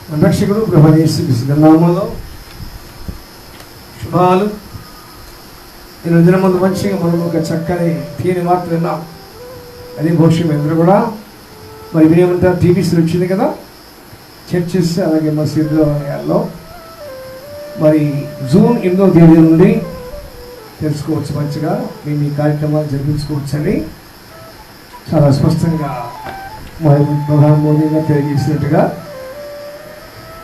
మన రక్షకుడు ప్రభువైన యేసుక్రీస్తు నామములో శుభాలు. నేను దినమందు మంచిగా మనం ఒక చక్కని తీయని వార్త విన్నాం. అది భవిష్యం అందరూ కూడా మరి వినేమంటారు. టీవీస్లో వచ్చింది కదా, చర్చెస్ అలాగే మసీదులో మరి జూన్ 8వ తేదీ నుండి తెలుసుకోవచ్చు. మంచిగా మేము ఈ కార్యక్రమాలు జరిపించుకోవచ్చు అని చాలా స్పష్టంగా మరి ప్రధాని మోదీ గారు తెలియజేసినట్టుగా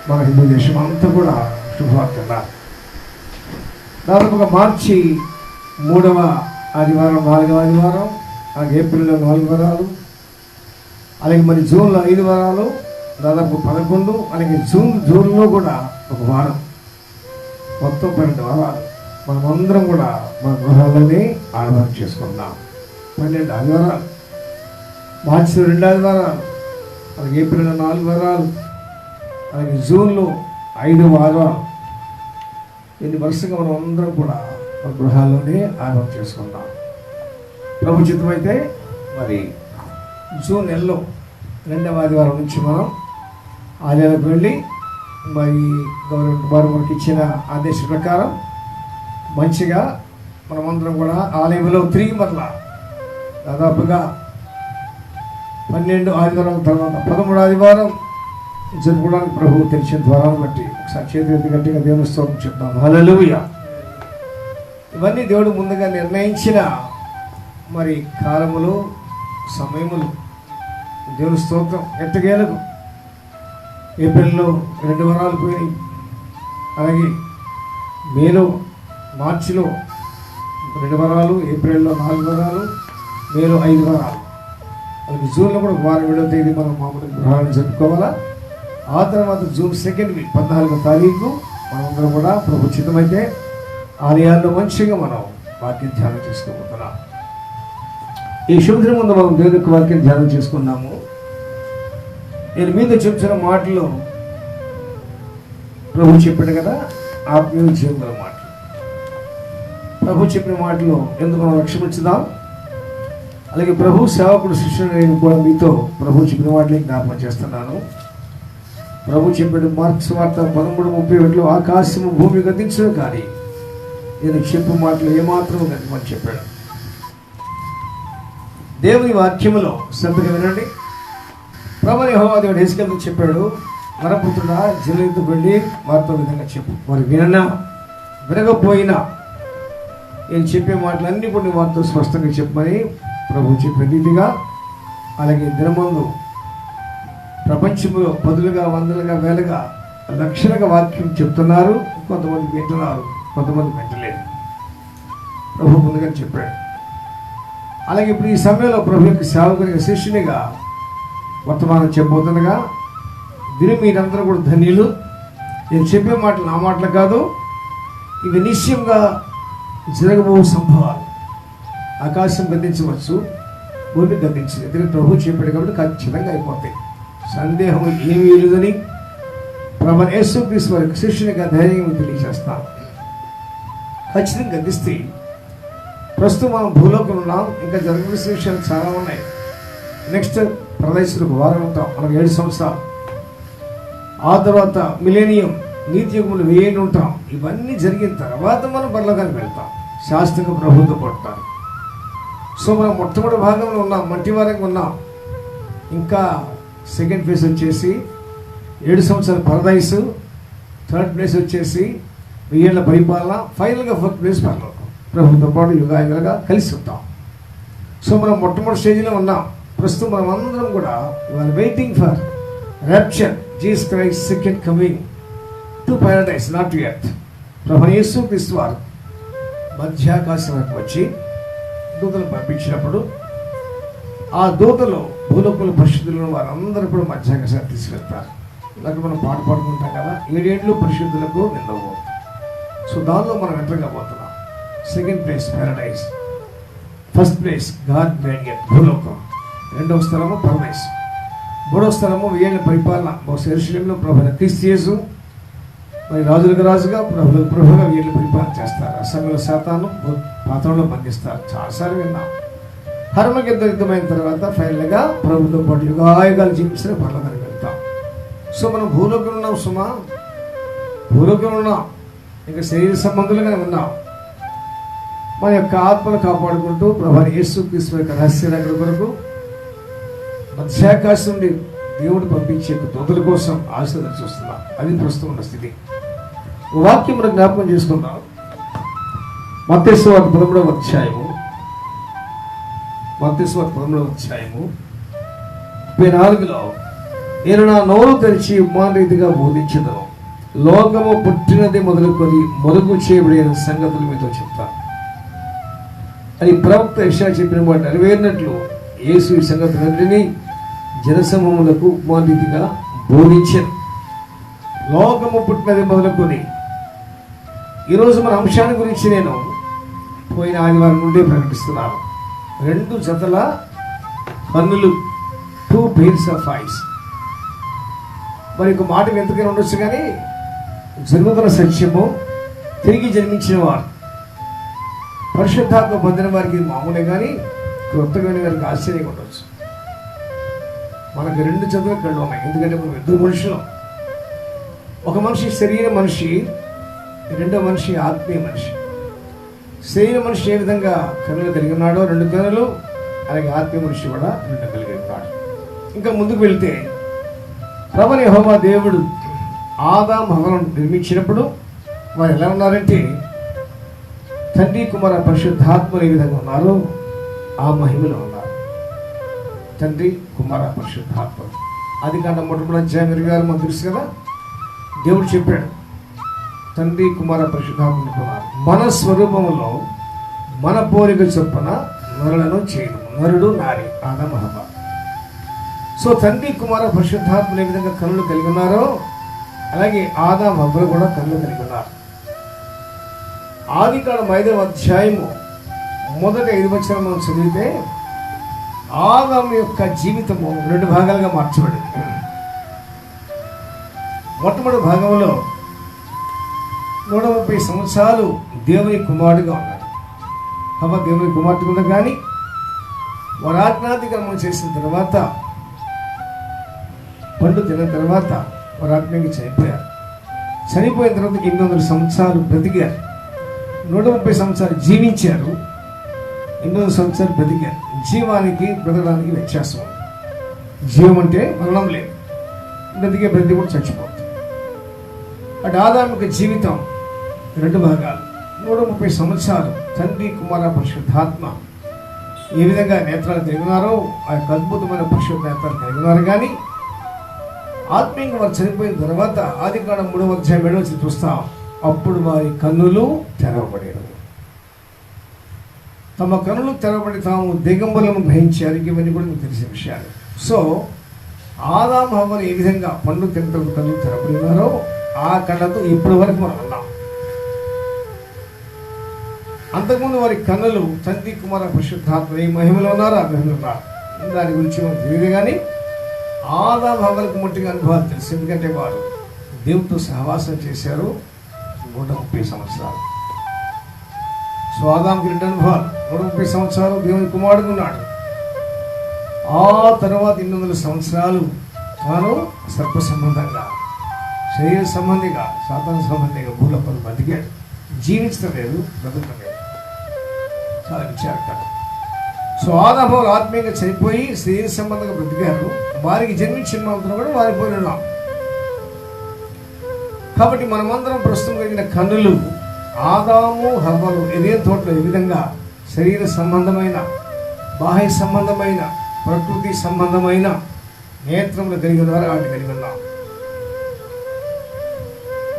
మన హిందూ దేశం అంతా కూడా శుభవార్త. దాదాపుగా మార్చి 3వ ఆదివారం 4వ ఆదివారం, అలాగే ఏప్రిల్లో 4 వారాలు, అలాగే మరి జూన్లో 5 వారాలు, దాదాపు 11, అలాగే జూన్లో కూడా ఒక వారం, మొత్తం 12 వారాలు మనమందరం కూడా మన గృహాల్లోనే ఆరాధన చేసుకుందాం. 12 ఆదివారాలు, మార్చిలో 2 ఆదివారాలు, అలాగే ఏప్రిల్లో 4 వారాలు, అలాగే జూన్లో 5 వారాలు. దీన్ని వరుసగా మనం అందరం కూడా మన గృహాల్లోనే ఆరాధన చేసుకుందాం. ప్రభు చిత్తమైతే మరి జూన్ నెలలో 2వ ఆదివారం నుంచి మనం ఆలయాలకు వెళ్ళి మరి గవర్నమెంట్ వారు మనకి ఇచ్చిన ఆదేశం ప్రకారం మంచిగా మనమందరం కూడా ఆలయంలో తిరిగి మరలా దాదాపుగా 12 ఆదివారం తర్వాత 13వ ఆదివారం జరుపుకోవడానికి ప్రభువు తెలిసిన ద్వారాన్ని బట్టి ఒకసారి చేతి గట్టిగా దేవుని స్తోత్రం చెప్తాం. హల్లెలూయా. ఇవన్నీ దేవుడు ముందుగా నిర్ణయించిన మరి కాలములు, సమయములు. దేవుని స్తోత్రం. ఎట్టగేలకు ఏప్రిల్లో 2 వారాలు పోయినాయి, అలాగే మేలో మార్చిలో 2 వారాలు, ఏప్రిల్లో 4 వారాలు, మేలో 5 వారాలు, అలాగే జూన్లో కూడా 1 వారం 7వ తేదీ మనం మామూలు గృహాలను జరుపుకోవాలా. ఆ తర్వాత జూన్ 2వ 14వ తారీఖు మనందరం కూడా ప్రభు చిత్తమైతే ఆలయాల్లో మంచిగా మనం వాక్యం ధ్యానం చేసుకోబోతున్నాం. ఈ శుభదినం ముందు మనం దేవుని యొక్క వాక్యం ధ్యానం చేసుకున్నాము. నేను మీద చెప్తున్న మాటలు ప్రభు చెప్పాడు కదా, ఆత్మీయ జీవన మాటలు. ప్రభు చెప్పిన మాటలు ఎందుకు మనం లక్ష్యమించుదాం. అలాగే ప్రభు సేవకుడు శిష్యుడు నేను కూడా మీతో ప్రభు చెప్పిన మాటలే జ్ఞాపకం చేస్తున్నాను. ప్రభు చెప్పాడు మార్క్స్ వార్త 13:31, ఆకాశము భూమి గతించను కానీ నేను చెప్పు మాటలు ఏమాత్రం గతిమని చెప్పాడు. దేవుని వాక్యములో శ్రద్ధగా వినండి. ప్రభువైన యెహోవా దేవుడు హెజ్కేలుతో చెప్పాడు, నరపుత్రుడా జనులతో వెళ్ళి వారితో విధంగా చెప్పు. వారు విననా వినకపోయినా నేను చెప్పే మాటలన్నీ కూడా వారితో స్పష్టంగా చెప్పమని ప్రభు చెప్పిన రీతిగా. అలాగే దినమందు ప్రపంచంలో 10లుగా 100లుగా 1000గా లక్షలుగా వాక్యం చెప్తున్నారు. కొంతమంది వింటున్నారు, కొంతమంది వింటలేదు. ప్రభు ముందుగా చెప్పాడు. అలాగే ఇప్పుడు ఈ సమయంలో ప్రభు యొక్క సేవకునిగా శిష్యునిగా వర్తమానం చెప్పబోతుండగా విని మీరందరూ కూడా ధన్యులు. నేను చెప్పే మాటలు నా మాటలు కాదు, ఇవి నిశ్చయంగా జరగబో సంభవాలు. ఆకాశం గతించవచ్చు, భూమి గతించదు. ఎందుకంటే ప్రభు చెప్పాడు కాబట్టి ఖచ్చితంగా అయిపోతాయి. సందేహం ఏమీ లేదని ప్రభు యేసుక్రీస్తు వారి శిష్యునిగా ధైర్యం తెలియజేస్తాను. ఖచ్చితంగా గతిస్తే ప్రస్తుతం మనం భూలోకంలో ఉన్నాం. ఇంకా జరగవలసిన విషయాలు చాలా ఉన్నాయి. నెక్స్ట్ ప్రదేశాలకు వారం ఉంటాం, మనకు 7 సంవత్సరాలు. ఆ తర్వాత మిలేనియం నీతి యుగములు 1000 ఉంటాం. ఇవన్నీ జరిగిన తర్వాత మనం పరలోకానికి వెళ్తాం, శాస్త్రంగా ప్రభుత్వం పడతారు. సో మనం మొట్టమొదటి భాగంలో ఉన్నాం, మట్టి వారంగా ఉన్నాం. ఇంకా సెకండ్ ఫేజ్ వచ్చేసి 7 సంవత్సరాల పరదైసు, థర్డ్ ప్లేస్ వచ్చేసి 1000 ఏళ్ల పరిపాలన, ఫైనల్గా 4th ప్లేస్ పరలోకం. ప్రభుత్వంతో పాటు యుగాయుగాలుగా కలిసి ఉంటాం. సో మనం మొట్టమొదటి స్టేజ్లో ఉన్నాం. ప్రస్తుతం మనం అందరం కూడా waiting for rapture, Jesus Christ second coming to Paradise, not to earth. ప్రభువైన యేసుక్రీస్తు వారు మధ్యాకాశం వరకు వచ్చి దూతలు పంపించినప్పుడు ఆ దూతలు భూలోకుల పరిశుద్ధులను వారందరూ కూడా మధ్యాకాశాన్ని తీసుకెళ్తారు. ఇలాగ మనం పాట పాడుకుంటాం కదా, 7 ఏళ్ళు పరిశుద్ధులకు నిందవు. సో దానిలో మనం ఎంటర్ కాబోతున్నాం. Second place paradise, first place God made earth, భూలోకం. 2వ స్థలము పరదైస్, 3వ స్థలము 1000 ఏళ్ల పరిపాలన. యెరూషలేములో ప్రభువైన క్రీస్తు యేసు మరి రాజులకు రాజుగా ప్రభువులకు ప్రభువుగా 1000 ఏళ్ల పరిపాలన చేస్తారు. ఆ సమయంలో సాతాను పాత్రలో బంధిస్తారు. చాలాసార్లు విన్నాం. హర్మగెద్ద యుద్ధమైన తర్వాత ఫైనల్గా ప్రభుతో పాటు యుగాయుగాలు జీవించిన పరలోకానికి వెళ్తాం. సో మనం భూలోకంలో ఉన్నాం సుమా, భూలోకంలో ఉన్నాం, ఇంకా శరీర సంబంధులుగానే ఉన్నాం. మన యొక్క ఆత్మను కాపాడుకుంటూ ప్రభువైన యేసుక్రీస్తు యొక్క రహస్యాల కొరకు మధ్యాకాశం నుండి దేవుడు పంపించే దూతల కోసం ఆశీర్వాదం చూస్తున్నాం. అది ప్రస్తుతం ఉన్న స్థితి. వాక్యం మనం జ్ఞాపకం చేసుకుందాం. మత్తయి సువార్త 13వ అధ్యాయము, మత్తయి సువార్త 13వ అధ్యాయము 34లో, నేను నా నోరు తెరిచి ఉపమాన రీతిగా బోధించదను, లోకము పుట్టినది మొదలుకొని మరుగు చేయబడిన సంగతులు మీతో చెప్తాను అని ప్రవక్త యెషయా చెప్పిన మాట నెరవేరినట్లు యేసు ఈ సంగతులన్నిటినీ జనసమూహములకు ఉపమాన రీతిగా బోధించారు. లోకము పుట్టినది మొదలుకొని. ఈరోజు మన అంశాన్ని గురించి నేను పోయిన ఆదివారం నుండి ప్రకటిస్తున్నాను. 2 జతల కన్నులు, 2 pairs of eyes. మరి ఒక మాట ఎంతకైనా ఉండొచ్చు, కానీ జరుగుతున్న సత్యము, తిరిగి జన్మించిన వారు, పరిశుద్ధాత్మ పొందిన వారికి మామూలే, కానీ కొత్తగా వారికి ఆశ్చర్యంగా ఉండవచ్చు. మనకు 2 జతల కళ్ళు ఉన్నాయి, ఎందుకంటే మనం 2 మనుషులు. ఒక మనిషి శరీర మనిషి, రెండో మనిషి ఆత్మీయ మనిషి. శరీర మనిషి ఏ విధంగా కన్నులు కలిగి ఉన్నాడో 2 కన్నులు, అలాగే ఆత్మీయ మనిషి కూడా 2 కలిగి ఉన్నాడు. ఇంకా ముందుకు వెళ్తే ప్రభువైన యెహోవా దేవుడు ఆదాము హవ్వలను నిర్మించినప్పుడు వారు ఎలా ఉన్నారంటే తండ్రి కుమార పరిశుద్ధాత్మలు ఏ విధంగా ఉన్నారో ఆ మహిమలో ఉన్నారు. తండ్రి కుమార పరిశుద్ధాత్మలు. ఆదికాండం 1వ అధ్యాయం 26 మనకు తెలుసు కదా. దేవుడు చెప్పాడు, తండ్రి కుమార పరిశుద్ధాత్మలు ఉన్నారు, మన స్వరూపములో మన పోలిక చొప్పున నరులను చేయడం. నరుడు నారి, ఆదాము హవ్వ. సో తండ్రి కుమార పరిశుద్ధాత్మలు ఏ విధంగా కన్నులు కలిగి ఉన్నారో అలాగే ఆదాము హవ్వలు కూడా కన్నులు కలిగి ఉన్నారు. ఆదికాండం 5వ అధ్యాయము మొదటి 5 వచనాలు మనం చదివితే ఆదాము యొక్క జీవితము 2 భాగాలుగా మార్చబడింది. మొట్టమొదటి భాగంలో 130 సంవత్సరాలు దేవుని కుమారుడిగా ఉన్నాడు. హవ్వ దేవుని కుమార్తె ఉంది, కానీ వారు ఆజ్ఞాతిక్రమం చేసిన తర్వాత, పండు తిన్న తర్వాత వారు ఆత్మీయంగా చనిపోయారు. చనిపోయిన తర్వాత 800 సంవత్సరాలు బ్రతికారు. 130 సంవత్సరాలు జీవించారు, 800 సంవత్సరాలు బ్రతికారు. జీవానికి బ్రతకడానికి వ్యత్యాసం ఉంది. జీవం అంటే మరణం లేదు, బ్రతికే బ్రతి కూడా చచ్చిపోతుంది. అటు ఆదాముకి జీవితం 2 భాగాలు. 130 సంవత్సరాలు తండ్రి కుమార పరిశుద్ధాత్మ ఏ విధంగా నేత్రాలు కలిగి ఉన్నారో ఆ యొక్క అద్భుతమైన పరిశుద్ధ నేత్రాలు కలిగి ఉన్నారు. కానీ ఆత్మీయంగా వారు చనిపోయిన తర్వాత ఆదికాండం 3వ అధ్యాయం 7వ వచనం చూస్తాం, అప్పుడు వారి కన్నులు తెరవబడేను. తమ కన్నులు తెరవబడి తాము దిగంబరులను గ్రహించారు. ఇవన్నీ కూడా మీకు తెలిసిన విషయాలు. సో ఆదాము హవ్వలు ఏ విధంగా పండు తింటూ కన్నులు తెరవబడి ఉన్నారో ఆ కళ్ళతో ఇప్పటి వరకు మనం ఉన్నాం. అంతకుముందు వారి కన్నులు తండ్రి కుమార పరిశుద్ధాత్మ ఏ మహిమలో ఉన్నారో ఆ మహిమలో ఉన్నారు. దాని గురించి మనకు తెలియదు, కానీ ఆదాము హవ్వలకు ముట్టిగా అనుభవాలు తెలుసు. ఎందుకంటే వారు దేవునితో సహవాసం చేశారు 130 సంవత్సరాలు. సో ఆదాముకి 2 అనుభవాలు. 130 సంవత్సరాలు దేవుని కుమారుడు ఉన్నాడు. ఆ తర్వాత 800 సంవత్సరాలు తాను సర్ప సంబంధంగా, శరీర సంబంధిగా, సాతాను సంబంధిగా భూలోపల బతికాడు. జీవించడం లేదు, బ్రతకడం లేదు. చాలా విచారకరం. సో ఆదాము ఆత్మీయంగా చనిపోయి శరీర సంబంధంగా బ్రతికారు. వారికి జన్మించిన మాత్రం కూడా వారిపోయి ఉన్నాం. కాబట్టి మనమందరం ప్రస్తుతం కలిగిన కన్నులు ఆదాము హవ్వలు ఏదెన్ తోటలో ఏ విధంగా శరీర సంబంధమైన, బాహ్య సంబంధమైన, ప్రకృతి సంబంధమైన నేత్రములు కలిగి ఉన్నారు. వాటిని కలిగి ఉన్నాం,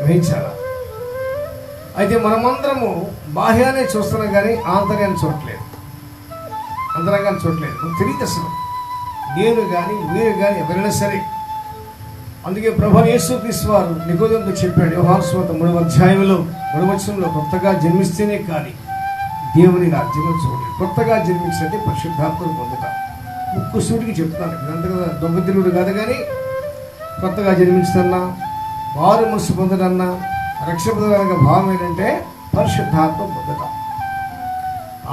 గ్రహించాలా. అయితే మనమందరము బాహ్యాన్ని చూస్తున్నాం, కానీ ఆంతర్యాన్ని చూడట్లేదు, అంతరంగాన్ని చూడట్లేదు. మనకు తెలియదు అసలు. నేను కానీ మీరు కానీ ఎవరైనా సరే. అందుకే ప్రభువైన యేసుక్రీస్తు వారు నికోదేముతో చెప్పాడు యోహాను సువార్త 3వ అధ్యాయంలో 3వ వచనంలో, కొత్తగా జన్మిస్తేనే కానీ దేవుని రాజ్యంలో చూడలేదు. కొత్తగా జన్మించినట్టే పరిశుద్ధాత్మను పొందుతాం. ముక్కు సూటికి చెప్తాను, ఇదంతగా దొంగతిలుడు కాదు. కానీ కొత్తగా జన్మించదన్నా, వారు మనసు పొందడన్నా, రక్షణ పొందడానికి భావం ఏంటంటే పరిశుద్ధాత్మ పొందటం.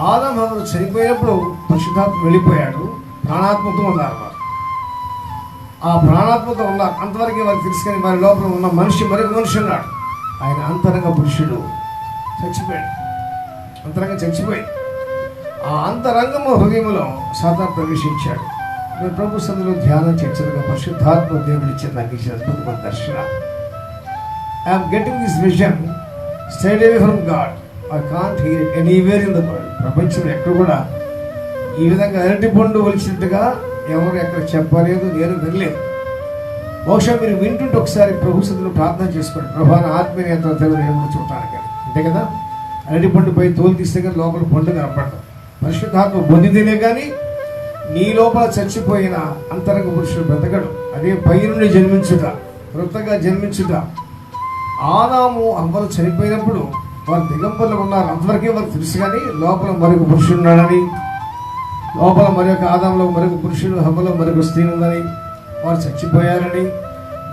ఆదాము హవ్వలు చనిపోయినప్పుడు పరిశుద్ధాత్మ వెళ్ళిపోయాడు, ప్రాణాత్మతో ఉన్నారు వారు. ఆ ప్రాణాత్మతో ఉన్నారు, అంతవరకే వారికి తెలుసుకొని వారి లోపల ఉన్న మనిషి మరొక మనిషి ఉన్నాడు. ఆయన అంతరంగ పురుషుడు చచ్చిపోయాడు, అంతరంగం చచ్చిపోయింది. ఆ అంతరంగము హృదయంలో సాతాను ప్రవేశించాడు. నేను ప్రభు సన్నిధిలో ధ్యానం చేసేందుకు పరిశుద్ధాత్మ దేవుడు ఇచ్చిన నాకు ఇచ్చిన అద్భుతమైన దర్శనం. I'm getting this vision straight away from God. I can't hear anywhere in the world. ప్రపంచంలో ఎక్కడ కూడా ఈ విధంగా అరటి పండు వలిచినట్టుగా ఎవరు ఎక్కడ చెప్పలేదు, నేను వినలేదు. బహుశా మీరు వింటుంటే ఒకసారి ప్రభు సన్నిధిలో ప్రార్థన చేసుకోండి, ప్రభా నా ఆత్మీయ నేత్రాలు దేవుడు చూడటానికి. అంతే కదా, అరటి పండుపై తోలు తీస్తే కానీ లోపల పండు కనపడతాం. పరిశుద్ధాత్మ పొందితేనే కానీ నీ లోపల చచ్చిపోయిన అంతరంగ పురుషుడు బ్రతకడు. అదే పై నుండి జన్మించుట, క్రొత్తగా జన్మించుట. ఆదాము అవ్వలు చనిపోయినప్పుడు వారు దిగంబర్లు ఉన్నారు, అంతవరకే వారు తెలుసు. కానీ లోపల మరొక పురుషుడు ఉన్నాడని, లోపల మరొక ఆదాంలో మరొక పురుషుడు, హవ్వలో మరొక స్త్రీ ఉందని, వారు చచ్చిపోయారని,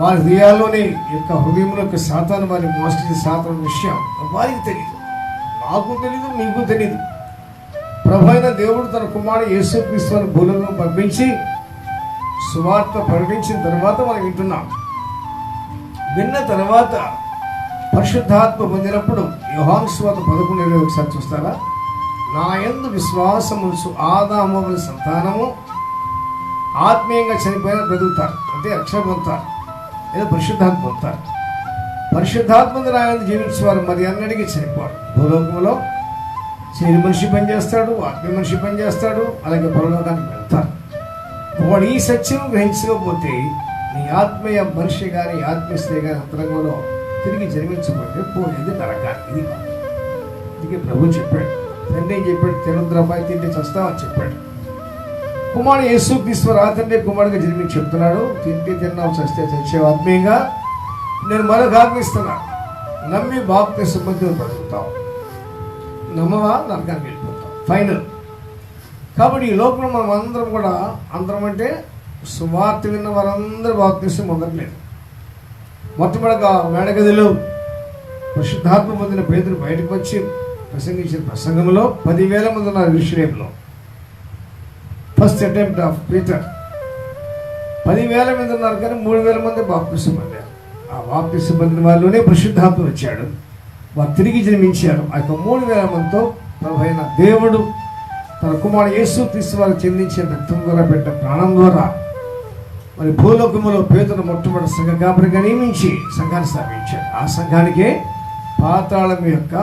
వారి హృదయాల్లోనే యొక్క హృదయంలో యొక్క సాతాను వారిని మోసగించే సాతాను విషయం వారికి తెలియదు, నాకు తెలీదు, మీకు తెలీదు. ప్రభు అయిన దేవుడు తన కుమారుడు యేసుక్రీస్తుని భూలోకం పంపించి సువార్త ప్రకటించిన తర్వాత మనం వింటున్నాం. విన్న తర్వాత పరిశుద్ధాత్మ పొందినప్పుడు యోహాను సువార్త 11 ఒకసారి చూస్తారా? నా యందు విశ్వాసముంచు ఆదాము సంతానము ఆత్మీయంగా చనిపోయిన బ్రతుకుతారు, అంటే రక్షణ పొందుతారు, ఏదో పరిశుద్ధాత్మ పొందుతారు. పరిశుద్ధాత్మ ఆయన జీవించేవారు మరి అన్నటికీ చనిపోరు. భూలోకంలో శరీర మనిషి పనిచేస్తాడు, ఆత్మీయ మనిషి పనిచేస్తాడు, అలాగే పరలోకానికి వెళ్తారు. వాడు ఈ సత్యం గ్రహించకపోతే నీ ఆత్మీయ మనిషి కానీ ఆత్మీయ స్త్రీ కానీ అంతరంగంలో తిరిగి జన్మించబడితే పోయేది నరకానికి. ఇది అందుకే ప్రభు చెప్పాడు, తండ్రి చెప్పాడు, తినద్రపాయి తింటే చస్తావని చెప్పాడు. కుమారుడు యేసుక్రీస్తు తండ్రి కుమారుడిగా జన్మించి చెప్తున్నాడు, తింటే తిన్నావు, చస్తే చచ్చేవు. ఆత్మీయంగా నేను మరొక ఆత్మిస్తున్నాను, నమ్మి బాప్తిస్మం పొంది బ్రతుకుతావు, నమ్మవా నరకానికి వెళ్ళిపోతాం ఫైనల్. కాబట్టి ఈ లోపల మనం అందరం కూడా, అందరం అంటే సువార్త విన్న వారందరూ బాప్తిస్మం పొందట్లేదు. మొట్టమొదటిగా మేడగదిలో పరిశుద్ధాత్మ పొందిన పేతురు బయటకు వచ్చి ప్రసంగించిన ప్రసంగంలో 10,000 మంది ఉన్నారు యెరూషలేములో. ఫస్ట్ అటెంప్ట్ ఆఫ్ పీటర్ 10,000 మంది ఉన్నారు, కానీ 3,000 మంది బాప్తిస్మం పొందారు. ఆ బాప్తిస్మం పొందిన వాళ్ళలోనే పరిశుద్ధాత్మ వచ్చాడు, వారు తిరిగి జన్మించారు. ఆ యొక్క 3,000 మందితో ప్రభు అయిన దేవుడు తన కుమారుడు యేసుక్రీస్తు వారు చెందించిన రక్తం ద్వారా పెట్టిన ప్రాణం ద్వారా మరి భూలోకములో పేతురు మొట్టమొదటి సంఘ కాపరిగా నియమించి సంఘాన్ని స్థాపించాడు. ఆ సంఘానికే పాతాళం యొక్క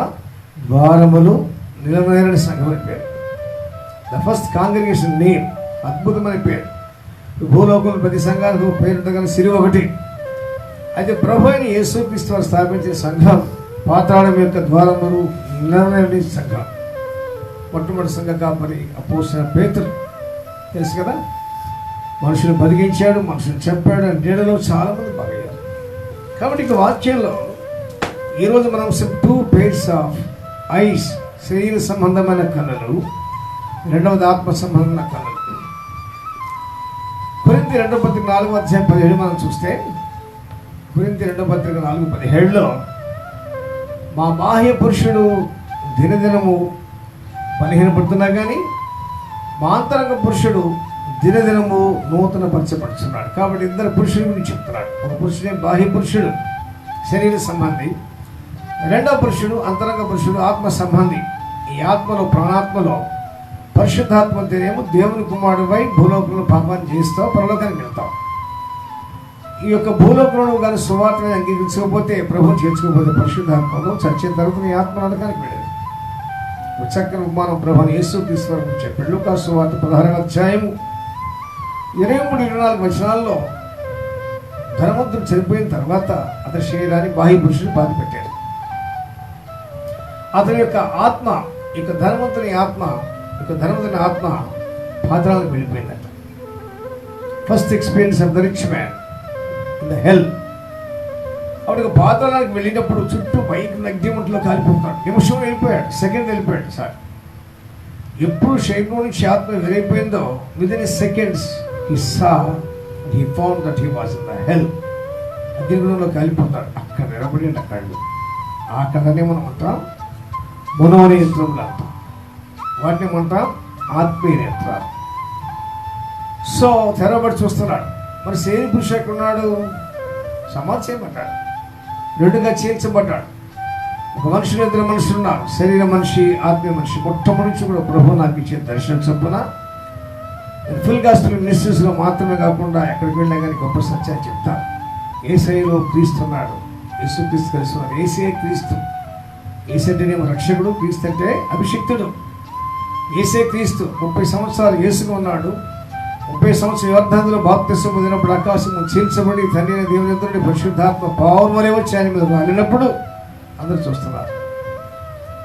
ద్వారములు నిలవైన సంఘం అని పేరు. ద ఫస్ట్ కాంగ్రిగేషన్ నేమ్, అద్భుతమైన పేరు. భూలోకంలో ప్రతి సంఘానికి పేరు కానీ సిరి ఒకటి. అయితే ప్రభు అయిన యేసుక్రీస్తు వారు స్థాపించిన సంఘం పాతాళం యొక్క ద్వారములు నిలవైన సంఘం. మొట్టమొదటి సంఘ కాపరి అపోస్తలుడైన పేతురు, తెలుసు కదా. మనుషులు బతికించాడు, మనుషులు చెప్పాడు, నీడలో చాలామంది బాగయ్యారు. కాబట్టి ఇక వాక్యంలో ఈరోజు మనం 2 pairs ఆఫ్ ఐస్, శరీర సంబంధమైన కన్నులు, రెండవది ఆత్మ సంబంధమైన కన్నులు. కొరింథీ 2:4 మనం చూస్తే, కొరింథీ 2:4-17 మా బాహ్య పురుషుడు దినదినము బలహీనపడుతున్నా కానీ మా అంతరంగ పురుషుడు దినదినము నూతన పరచబడుతున్నాడు. కాబట్టి ఇద్దరు పురుషుల గురించి చెప్తున్నాడు. ఒక పురుషుడే బాహ్య పురుషుడు, శరీర సంబంధి. రెండవ పురుషుడు అంతరంగ పురుషుడు, ఆత్మ సంబంధి. ఈ ఆత్మలో, ప్రాణాత్మలో పరిశుద్ధాత్మ అంటేనేమో దేవుని కుమారుడిపై భూలోకంలో పాపాన్ని చేస్తావు, పరలోకానికి వెళ్తావు. ఈ యొక్క భూలోకంలో కానీ సువార్తని అంగీకరించకపోతే, ప్రభుని చేర్చుకోకపోతే పరిశుద్ధాత్మలో చచ్చిన తర్వాత నీ ఆత్మ నరకానికి వెళ్ళేది. చక్కని ఉపమానం ప్రభుని యేసుక్రీస్తు వారు చెప్పాడు. లూకా సువార్త 16:23-24 ధనవంతుడు చనిపోయిన తర్వాత అతని శరీరాన్ని బాహ్య పురుషుడు బాధ పెట్టాడు. అతని యొక్క ఆత్మ, ఇక ధనవంతుని ఆత్మ పాతాళానికి వెళ్ళిపోయిందట. First experience of the rich man in the hell. అప్పుడు పాతాళానికి వెళ్ళినప్పుడు చుట్టూ పైకి అగ్నిమంటలో కాలిపోతాడు. నిమిషం వెళ్ళిపోయాడు, సెకండ్ వెళ్ళిపోయాడు. సార్ ఎప్పుడు శరీరం నుంచి ఆత్మ వెళ్ళిపోయిందో within seconds he saw and he found that he was in the hell. అగ్నిగుణంలో కాలిపోతాడు. అక్కడ నిలబడి కళ్ళు, ఆ కళ్ళనే మనం అంటాం మనోనేత్రములు అంటాం, వాటిని అంటాం ఆత్మీయ నేత్రాలు. సో తెరబడి చూస్తున్నాడు. మరి శరీర పురుషుడు ఎక్కడున్నాడు? సమాధి చేయబడ్డాడు, రెండుగా చీల్చబడ్డాడు. ఒక మనుషులు, ఇద్దరు మనుషులు ఉన్నారు, శరీర మనిషి, ఆత్మీయ మనిషి. మొట్టమొదటి కూడా ప్రభు నాకు ఇచ్చే దర్శనం చొప్పున ఫుల్ గాస్పెల్ మినిస్ట్రీస్లో మాత్రమే కాకుండా ఎక్కడికి వెళ్ళినా కానీ గొప్ప సత్యాన్ని చెప్తాను. యేసయ్యలో క్రీస్తున్నాడు, యేసు క్రీస్తు కలుస్తున్నాడు. యేసే క్రీస్తు. యేసు అంటేనేమో రక్షకుడు, క్రీస్తు అంటే అభిషిక్తుడు. యేసే క్రీస్తు 30 సంవత్సరాలు యేసుగా ఉన్నాడు. 30 సంవత్సరాలు యోర్దానులో బాప్తిసం పొందినప్పుడు ఆకాశము చీల్చబడి తండ్రి అయిన దేవుని ఎదురుని పరిశుద్ధాత్మ పావురం వలె వచ్చి ఆయన మీద రాలినప్పుడు అందరూ చూస్తున్నారు.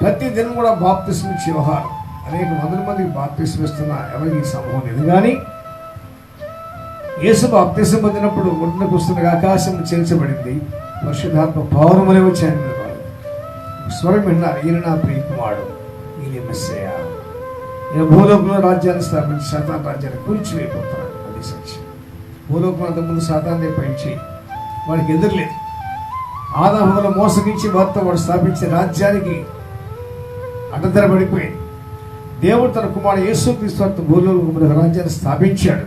ప్రతి దినం కూడా బాప్తిసం ఇచ్చే వ్యవహారం. అనేక వందల మందికి బాప్తిసం ఇస్తున్న ఎవరికి ఈ సంభవం లేదు. కానీ యేసు బాప్తిసం పొందినప్పుడు ఒంట్లోకి వస్తున్న ఆకాశం చీల్చబడింది, పరిశుద్ధాత్మ పావురం వలె వచ్చి ఆయన మీద రాలి. స్వరం విన్నారు, ఈయన నా ప్రియ కుమారుడు, ఈయన మెస్సయ్య. ఈయన భూలోకంలో రాజ్యాన్ని స్థాపించి సాతాను రాజ్యాన్ని కూల్చివేయబోతున్నాడు. అది సత్యం. భూలోకం అంతకుముందు సాతాన్నే పైచి వాడికి ఎదురులేదు. ఆదామును మోసగించి వారితో వాడు స్థాపించే రాజ్యానికి అడ్డతెరబడిపోయింది. దేవుడు తన కుమారుడు యేసుక్రీస్తు భూలోకంలో రాజ్యాన్ని స్థాపించాడు.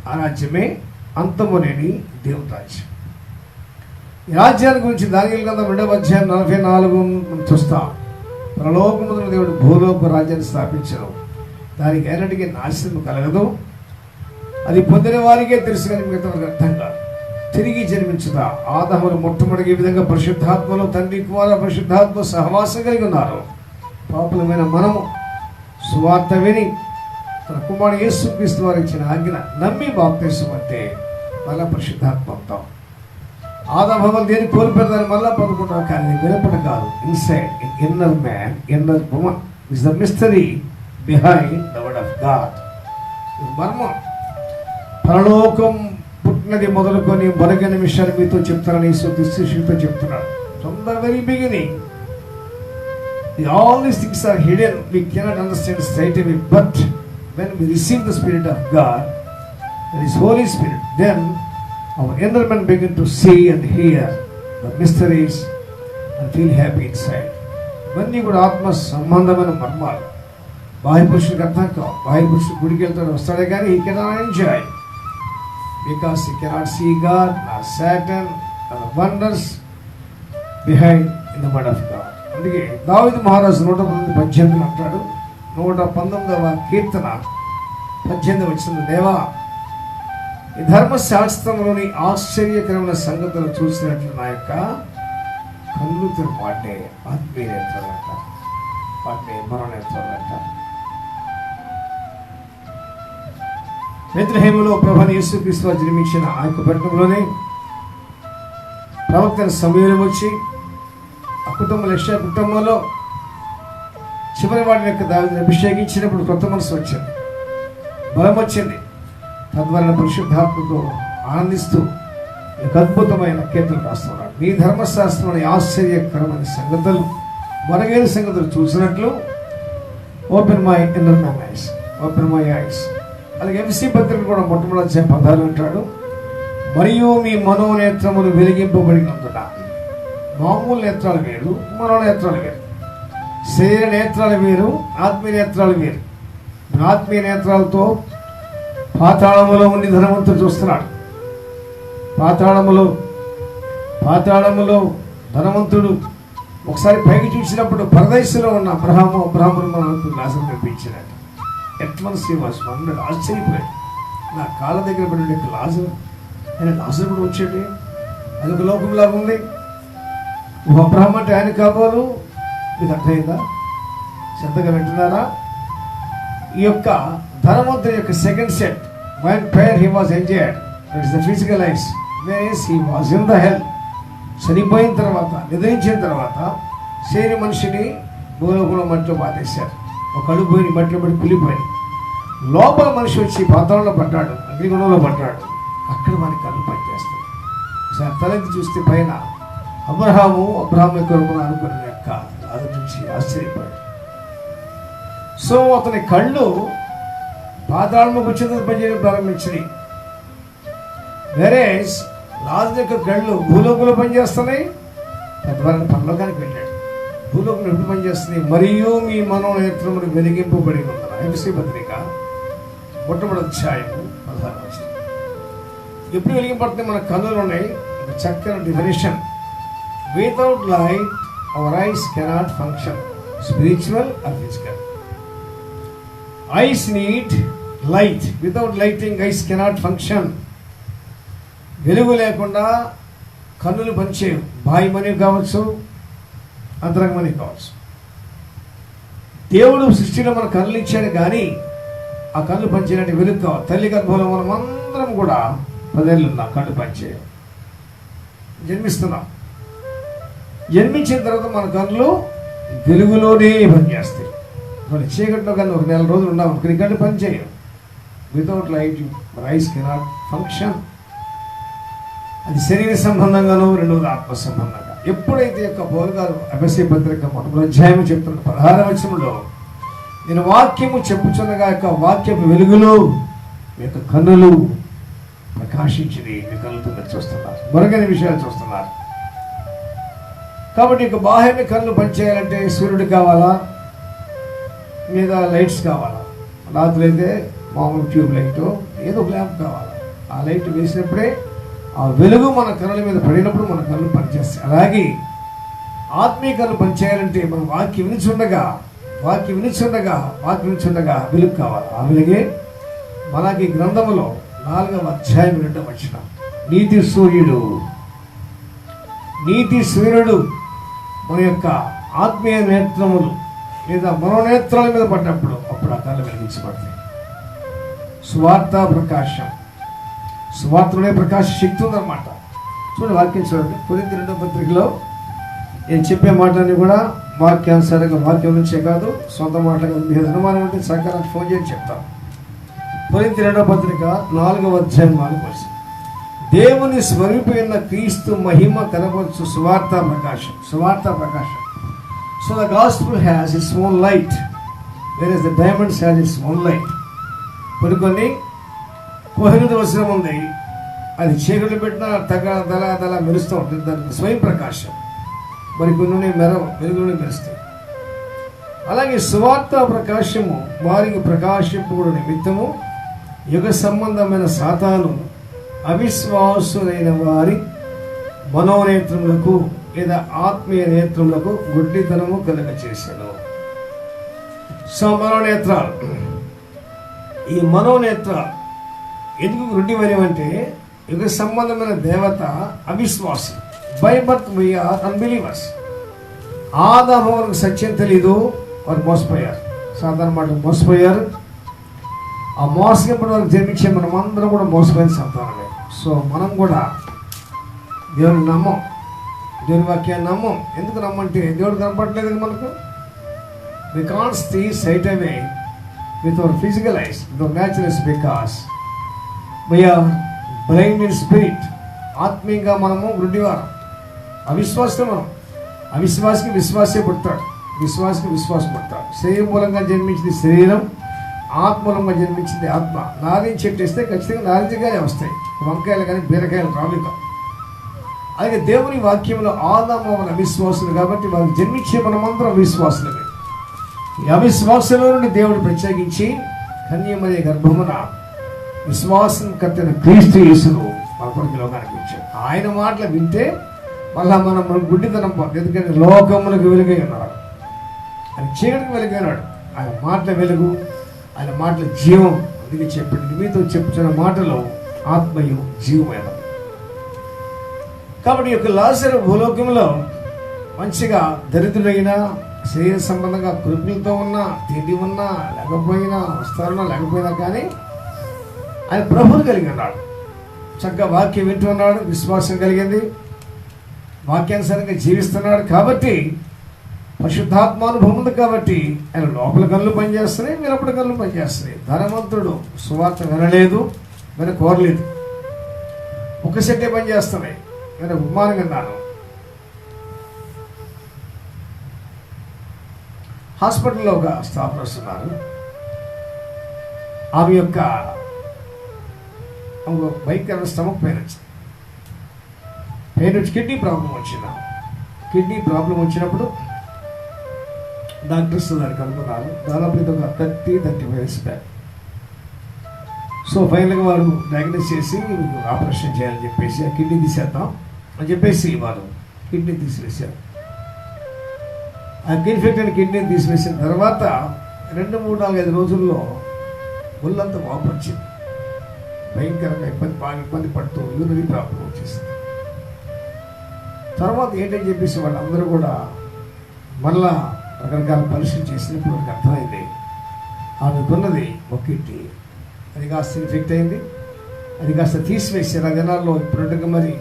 ఆ రాజ్యమే అంతము లేని దేవుని రాజ్యం. ఈ రాజ్యాన్ని గురించి దానియేలు గ్రంథం 2వ అధ్యాయం 44 చూస్తాం. పరలోకమున దేవుడు భూలోక రాజ్యాన్ని స్థాపించడం, దానికి ఎన్నటికీ నాశనం కలగదు. అది పొందిన వారికే తెలుసు, కానీ మిగతా వారికి అర్థం కాదు. తిరిగి జన్మించుదా ఆదామును మొట్టమొదటి ఈ విధంగా పరిశుద్ధాత్మలో తండ్రి కుమార పరిశుద్ధాత్మ సహవాసం కలిగి ఉన్నారు. పాపులమైన మనము సువార్త విని తన కుమారుడు యేసుక్రీస్తు వారు ఇచ్చిన ఆజ్ఞ నమ్మి బాప్తిసం అంటే మళ్ళా పరిశుద్ధాత్మ అవుతాం. ఆదాము దేని కోల్పోతారని మళ్ళా పొందుకుంటాం, కానీ వెలుపట కాదు. Inside inner man, inner woman is the mystery behind the word of God. మర్మం. పరలోకం పుట్టినది మొదలుకొని బలగైన విషయాలు మీతో చెప్తారని శిష్యులతో చెప్తున్నాడు. From the very beginning all these things are hidden, we cannot understand straight away, but when we receive the Spirit of God, that is Holy Spirit, then our inner man begin to see and hear the mysteries and feel happy inside. ఇవన్నీ కూడా ఆత్మ సంబంధమైన మర్మాలు. బాహ్య పురుషుడికి అర్థం కావు. బాహ్య పురుషుడు గుడికి వెళ్తాడు, వస్తాడే కానీ he cannot enjoy because he cannot see God nor Satan or the wonders behind in the word of God. అందుకే దావీదు మహారాజు 118 అంటాడు, 119వ కీర్తన 18 వచ్చిన, దేవా ఈ ధర్మశాస్త్రంలోని ఆశ్చర్యకరమైన సంగతులు చూసినట్లు నా యొక్క కళ్ళు వాటిని ఆత్మీయ నేత్రాలంట, వాటిని మరణేత్రాలంట. బెత్లెహేములో ప్రభువైన యేసుక్రీస్తు వారు జన్మించిన ఆ యొక్క పట్టణంలోనే ప్రవక్త సమూయేలు వచ్చి ఆ కుటుంబంలో చివరి వాడిని యొక్క దావీదుని అభిషేకించినప్పుడు కొత్త మనసు వచ్చింది, బలం వచ్చింది. తద్వారా పరిశుద్ధాత్మతో ఆనందిస్తూ ఒక అద్భుతమైన కీర్తనలు రాస్తున్నాడు. నీ ధర్మశాస్త్రంలోని ఆశ్చర్యకరమైన సంగతులు, మరుగైన సంగతులు చూసినట్లు open my inner man ice, open my eyes. అలాగే ఎంసీ పత్రిక కూడా మొట్టమొదటి 10 అంటాడు, మరియు మీ మనోనేత్రములు వెలిగింపబడినందున. మామూలు నేత్రాలు వేరు, మనోనేత్రాలు వేరు. శరీర నేత్రాలు వేరు, ఆత్మీయ నేత్రాలు వేరు. ఆత్మీయ నేత్రాలతో పాతాళములో ఉండి ధనవంతుడు చూస్తున్నాడు. పాతాళములో ధనవంతుడు ఒకసారి పైకి చూసినప్పుడు పరదేశంలో ఉన్న అబ్రహామును మనకు లాజరు కనిపించినట్టు. ఎట్మన్స్ అన్నాడు, ఆశ్చర్యపోయాడు. నా కాళ్ళ దగ్గర పడి లాజరు, ఆయన లాజరు కూడా వచ్చాడు, అదొక లోకంలాగా ఉంది. అబ్రహాం అంటే ఆయన కాబోలు. మీకు అర్థమైందా? శ్రద్ధగా వింటున్నారా? ఈ యొక్క ధనవంతుని యొక్క second set, when prayer he was enjoyed, that is the physical eyes, whereas he was in the hell. చనిపోయిన తర్వాత, నిద్రించిన తర్వాత శరీర మనిషిని భూలోకంలో మట్టిలో బాధేశారు. ఒక అడుగు పోయి మట్టిలో పడి కులిపోయింది. లోపల మనిషి వచ్చి పాతాళంలో పడ్డాడు, అగ్నిగుణంలో పడ్డాడు. అక్కడ వారి కళ్ళు పనిచేస్తాయి. ఒకసారి తలెత్తి చూస్తే పైన అబ్రహాము యొక్క అనుకున్న యొక్క అది నుంచి ఆశ్చర్యపోయాడు. సో అతని కళ్ళు పాతాళంలోకి వచ్చిన పనిచేయడం ప్రారంభించినాయి. వేరేస్ లాజరు యొక్క కళ్ళు భూలోకంలో పనిచేస్తున్నాయి. తద్వారా పరలోకానికి వెళ్ళాడు. భూలోకంలో ఎప్పుడు పనిచేస్తున్నాయి? మరియు మీ మనోనేత్రములు వెలిగింపబడి ఉందన్న ఎంసీ పత్రిక మొట్టమొదటి అధ్యాయము 16. ఎప్పుడు వెలిగింపడుతుంది? మన కన్నులు ఉన్నాయి. ఒక చక్కని definition. Without light our eyes cannot function, spiritual or physical. Eyes need light. Without lighting eyes cannot function. వెలుగు లేకుండా కన్నులు పనిచేయవు. బాహ్యమని కావచ్చు, అంతరంగమని కావచ్చు. దేవుడు సృష్టిలో మన కన్నులు ఇచ్చాడు, కానీ ఆ కళ్ళు పనిచేయాలంటే వెలుగు కావాలి. తల్లి గర్భంలో మనం అందరం కూడా 10 ఏళ్ళు ఉన్నాం, కళ్ళు పనిచేయం. జన్మిస్తున్నాం. జన్మించిన తర్వాత మన కళ్ళు వెలుగులోనే పనిచేస్తాయి. మన చీకట్లో కానీ ఒక 4 రోజులు ఉన్నాం, ఒకరి కళ్ళు పనిచేయం. Without light eyes cannot function. అది శరీర సంబంధంగానూ, రెండవది ఆత్మ సంబంధంగా. ఎప్పుడైతే యొక్క పౌలు గారు ఎఫెసీ పత్రిక 1వ అధ్యాయం చెప్తున్న 16వ వచనంలో, నేను వాక్యము చెప్పుచున్నగా యొక్క వాక్యపు వెలుగులో మీ యొక్క కన్నులు ప్రకాశించింది, మీ కళ్ళతో మీరు చూస్తున్నారు, మరుగైన విషయాలు చూస్తున్నారు. కాబట్టి ఇక బాహ్య కళ్ళు పనిచేయాలంటే సూర్యుడు కావాలా, మీద లైట్స్ కావాలా? రాత్రి అయితే మామూలు ట్యూబ్ లైట్, ఏదో ఒక ల్యాంప్ కావాలా. ఆ లైట్ వేసినప్పుడే ఆ వెలుగు మన కళ్ళ మీద పడినప్పుడు మన కళ్ళు పనిచేస్తాయి. అలాగే ఆత్మీయ కళ్ళు పనిచేయాలంటే మనం వాక్యం వినిచుండగా వెలుగు కావాలి. ఆ వెలుగే మనకి గ్రంథములో 4వ అధ్యాయం 2వ వచనం, నీతి సూర్యుడు మన యొక్క ఆత్మీయ నేత్రములు లేదా మనోనేత్రాల మీద పడినప్పుడు అప్పుడు ఆ కళ్ళు వెలిగించబడతాయి. సువార్తలోనే ప్రకాశ శక్తి ఉందన్నమాట. చూడండి, వాక్యం చూడండి. కొరింథీ 2వ పత్రికలో నేను చెప్పే మాటలన్నీ కూడా వాక్యానుసారంగా, వాక్యం నుంచే కాదు, సొంత మాటలు కాదు. మీకు అనుమానం ఉంటే చక్కగా ఫోన్ చేసి చెప్తాను. కొరింథీ 2వ పత్రిక 4వ అధ్యాయం 4వ వచనం, దేవుని స్వరూపమైన క్రీస్తు మహిమ కనపరచు సువార్త ప్రకాశం. So the gospel has its own light, where the diamonds has its own light. కొన్ని కోహినూరు వస్త్రం ఉంది, అది చీకటి పెట్టినా దల మెరుస్తూ ఉంటుంది, దానికి స్వయం ప్రకాశం. మరి కొన్ని వెలుగులోనే మెరుస్తాయి. అలాగే సువార్త ప్రకాశము వారికి ప్రకాశింపుడు నిమిత్తము యుగ సంబంధమైన సాతాను అవిశ్వాసులైన వారి మనోనేత్రములకు లేదా ఆత్మీయ నేత్రములకు గుడ్డితనము కలుగచేశాను. సో మనోనేత్రాలు, ఈ మనోనేత్రాలు ఎందుకు గుడ్డివనివంటే, యుగ సంబంధమైన దేవత అవిశ్వాసం. By birth we are unbelievers. ఆదాములకు సత్యం తెలీదు, వారు మోసపోయారు. సాధారణ మాట మోసపోయారు. ఆ మోసగినప్పుడు వారికి జన్మించే మనం అందరం కూడా మోసపోయిన సంతానమే. సో మనం కూడా దేవుని నమ్మం, దేవుని వాక్యాన్ని నమ్మం. ఎందుకు నమ్మంటే దేవుడు కనపడలేదు మనకు. We can't see sight away with our physical eyes, with our natural eyes, because we are blind in spirit. ఆత్మీయంగా మనము గుడ్డివారం. అవిశ్వాసికి విశ్వాసే పుడతాడు, విశ్వాసం పుడతాడు. శరీరం మూలంగా జన్మించింది శరీరం, ఆత్మ మూలంగా జన్మించింది ఆత్మ. నారింజ చెట్టు వేస్తే ఖచ్చితంగా నారింజకాయలు వస్తాయి, వంకాయలు కానీ బీరకాయలు రావుగా. అలాగే దేవుని వాక్యంలో ఆదాము అవిశ్వాసులు కాబట్టి వారికి జన్మించే మనమందరం అవిశ్వాసులమే. ఈ అవిశ్వాసుల నుండి దేవుడు ప్రత్యేకించి కన్యమరియ గర్భమున విశ్వాసం కట్టిన క్రీస్తు యేసును మన కొరకు లోకానికి ఇచ్చాడు. ఆయన మాటలు వింటే మళ్ళా మనం గుడ్డితనం పోతుంది. ఎందుకంటే లోకములకు వెలుగై ఉన్నాడు, ఆయన చీకటికి వెలుగైనాడు. ఆయన మాటల వెలుగు, ఆయన మాటల జీవం. అందుకే చెప్పండి, మీతో చెప్పుతున్న మాటలో ఆత్మయు జీవమైనది. కాబట్టి ఈ యొక్క లాజరు భూలోకంలో మంచిగా దరిద్రుడైన, శరీర సంబంధంగా కృపలతో ఉన్నా, తిండి ఉన్నా లేకపోయినా, వస్తారన్నా లేకపోయినా కానీ ఆయన ప్రభువును కలిగి ఉన్నాడు. చక్కగా వాక్యం వింటూ ఉన్నాడు, విశ్వాసం కలిగింది, వాక్యానుసారంగా జీవిస్తున్నాడు. కాబట్టి పరిశుద్ధాత్మానుభవం ఉంది. కాబట్టి ఆయన లోపల కళ్ళు పనిచేస్తున్నాయి, వినపడి కళ్ళు పనిచేస్తున్నాయి. ధనవంతుడు సువార్త వినలేదు, కోరలేదు, ఒక సెట్టే పనిచేస్తున్నాయి. నేను ఉపమానం విన్నాను. హాస్పిటల్లో ఒక స్టాఫ్ వస్తున్నారు. ఆమె యొక్క భయంకరమైన స్టమక్ పెయిన్ వచ్చి కిడ్నీ ప్రాబ్లం వచ్చినప్పుడు డాక్టర్స్ దానికి అనుకున్నారు. దాదాపు ఇది ఒక 30-35 ఇయర్స్ బ్యాక్. సో ఫైనల్గా వారు డయాగ్నోస్ చేసి ఆపరేషన్ చేయాలని చెప్పేసి ఆ కిడ్నీ తీసేద్దాం అని చెప్పేసి వారు కిడ్నీ తీసివేశారు. ఆ ఇన్ఫెక్టెడ్ కిడ్నీ తీసివేసిన తర్వాత 2, 3, 4, 5 రోజుల్లో ఒళ్ళంతా వాపు వచ్చింది. భయంకరంగా బాగా ఇబ్బంది పడుతూ యూరినరీ ప్రాబ్లం వచ్చేసింది. తర్వాత ఏంటని చెప్పేసి వాళ్ళందరూ కూడా మళ్ళా రకరకాల పరీక్షలు చేసినప్పుడు వాళ్ళకి అర్థమైంది ఆమెకున్నది ఒక కిడ్నీ, అది కాస్త ఇన్ఫెక్ట్ అయింది, అది కాస్త తీసివేసారు. ఆ దినాల్లో ఇప్పుడుగా మరి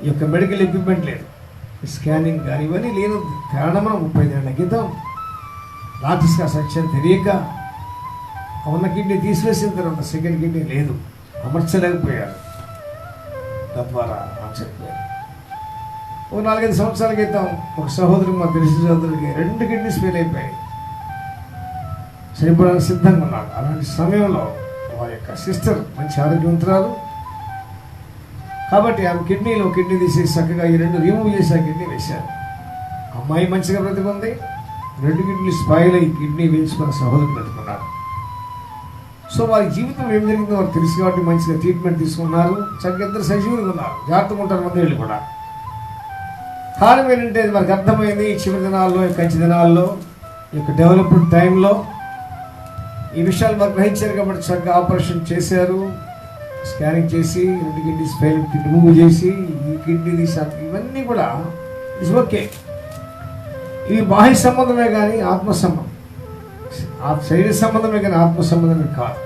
ఈ యొక్క మెడికల్ ఎక్విప్మెంట్ లేదు, స్కానింగ్ కానీ ఇవన్నీ లేదు. కారణం 35 ఏళ్ల క్రితం డాక్టర్స్కి ఆ సత్యం తెలియక ఉన్న కిడ్నీ తీసివేసిన తర్వాత సెకండ్ కిడ్నీ లేదు, అమర్చలేకపోయారు, తద్వారా చనిపోయారు. ఓ 4-5 సంవత్సరాల క్రితం ఒక సహోదరుడు, మా తెలిసిన సహోదరుడికి 2 కిడ్నీస్ ఫెయిల్ అయిపోయాయి, చనిపోవడానికి సిద్ధంగా ఉన్నాడు. అలాంటి సమయంలో వారి యొక్క సిస్టర్ మంచి ఆరోగ్యవంతురాలు కాబట్టి ఆమె కిడ్నీ తీసేసి చక్కగా ఈ 2 రిమూవ్ చేసి ఆ కిడ్నీ వేశారు. అమ్మాయి మంచిగా బ్రతుకుంది, 2 కిడ్నీలు స్పాయిల్ అయ్యి కిడ్నీ వేయించుకున్న సహోదరుడు బ్రతుకున్నాడు. సో వారి జీవితం ఏం జరిగిందో వారు తెలుసు కాబట్టి మంచిగా ట్రీట్మెంట్ తీసుకున్నారు, చక్కగా ఇద్దరు సజీవులుగా ఉన్నారు, జాగ్రత్తగా ఉంటారు 100 ఏళ్ళు కూడా. కారణం ఏంటంటే వారికి అర్థమైంది ఈ చివరి దినాల్లో, ఈ కంచి దినాల్లో, ఈ యొక్క డెవలప్మెంట్ టైంలో ఈ విషయాలు వారు గ్రహించారు కాబట్టి చక్కగా ఆపరేషన్ చేశారు, స్కానింగ్ చేసి 2 కిడ్నీస్ ఫెయిల్ రిమూవ్ చేసి ఈ కిడ్నీ తీసారు. ఇవన్నీ కూడా ఇట్స్ ఓకే. ఇవి బాహ్య సంబంధమే కానీ ఆత్మ సంబంధం, శరీర సంబంధమే కానీ ఆత్మ సంబంధమే కాదు.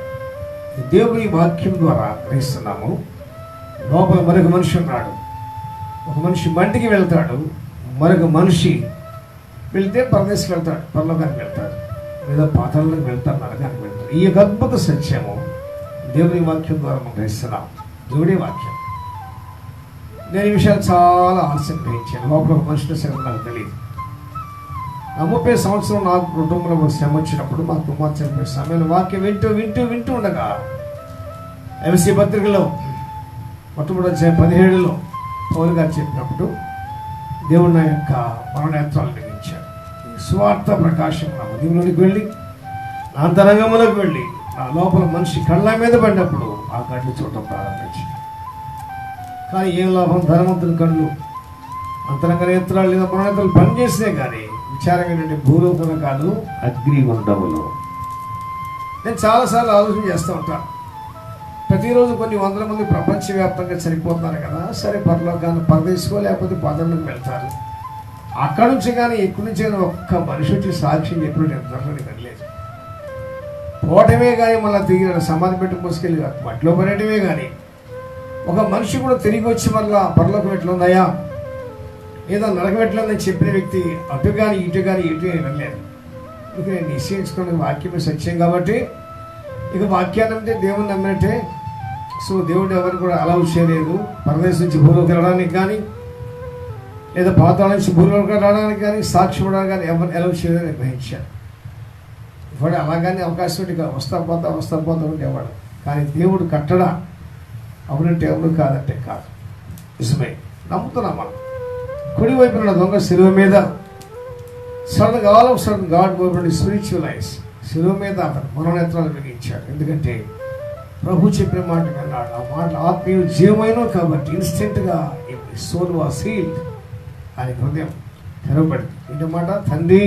దేవుని వాక్యం ద్వారా గ్రహిస్తున్నాము. లోపల మరొక మనిషి ఉన్నాడు, ఒక మనిషి మంటికి వెళ్తాడు, మరొక మనిషి వెళ్తే పరదేశకి వెళ్తాడు, పరలోకానికి వెళ్తాడు, లేదా పాతాళానికి వెళ్తాడు, నరకానికి వెళ్తాడు. ఈ యొక్క అద్భుత సత్యము దేవుని వాక్యం ద్వారా మనం గ్రహిస్తున్నాం. దేవుడి వాక్యం. నేను ఈ విషయాలు చాలా ఆలస్యం గ్రహించాను. లోపల ఒక మనిషిని సంగతి నాకు తెలియదు. నా 30 సంవత్సరం నాకు కుటుంబంలో శ్రమ వచ్చినప్పుడు మా కుమార్ చనిపోయే సమయంలో వాక్యం వింటూ ఉండగా ఎంసీ పత్రికలో మొట్టమొదటి అధ్యాయం 17లో పౌలు గారు చెప్పినప్పుడు దేవుడు నా యొక్క మరణనేత్రాలు వెలిగించాడు. స్వార్థ ప్రకాశం నా ఉదయంలోనికి వెళ్ళి నా అంతరంగంలోకి వెళ్ళి నా లోపల మనిషి కళ్ళ మీద పడినప్పుడు ఆ కళ్ళు చూడటం ప్రారంభించింది. కానీ ఏం లాభం, ధనవంతుల కళ్ళు అంతరంగ నేత్రాలు లేదా మరణనేత్రాలు పనిచేసినాయి కానీ విచారంగా ఏంటంటే భూలోకంలో కాదు అగ్నిగుండములో. నేను చాలాసార్లు ఆలోచన చేస్తూ ఉంటాను. ప్రతిరోజు కొన్ని 100 మంది ప్రపంచవ్యాప్తంగా చనిపోతున్నారు కదా, సరే పరలోకాన్ని పరదేశకో లేకపోతే పదవులకు వెళ్తారు. అక్కడి నుంచి కానీ ఎక్కడి నుంచి కానీ ఒక్క మనిషి వచ్చి సాక్ష్యం చెప్పినట్టు ఎంతలో వెళ్ళలేదు. పోవటమే కానీ మళ్ళీ తిరిగి సమాధి పెట్టి మోసుకెళ్ళి మట్టిలో పడేయటమే కానీ ఒక మనిషి కూడా తిరిగి వచ్చి మళ్ళీ పరలోకం ఎట్లుందయా ఏదో నరకం ఎట్లుందని చెప్పిన వ్యక్తి అటు కానీ ఇటు వెళ్ళలేదు. ఇక నేను నిశ్చయించుకున్న వాక్యమే సత్యం కాబట్టి ఇక వాక్యాన్ని అంటే దేవుని నమ్మినట్టే. సో దేవుడు ఎవరు కూడా అలౌ చేయలేదు పరదేశం నుంచి భూలోకి రావడానికి కానీ లేదా పాతాళం నుంచి భూలోకి రావడానికి కానీ సాక్షి ఇవ్వడానికి కానీ ఎవరిని అలౌ చేయలేదని గ్రహించాను. ఇప్పుడు అలాగని అవకాశం ఇక వస్తా పోతా ఉండేవాడు. కానీ దేవుడు కట్టడా అవునంటే ఎవరు కాదంటే కాదు, నిజమే నమ్ముతున్నాం మనం. కుడి వైపున దొంగ శిలువ మీద సడన్గా all of sudden God open spiritual ice, శిలువ మీద అతను మరణనేత్రాలు వెలిగించాడు. ఎందుకంటే ప్రభు చెప్పిన మాట విన్నాడు. ఆ మాట ఆత్మీయ జీవమైన కాబట్టి ఇన్స్టెంట్గా సోల్ వాస్ హీల్డ్, ఆయన హృదయం తెరవబడింది. ఏంటన్నమాట, తండ్రి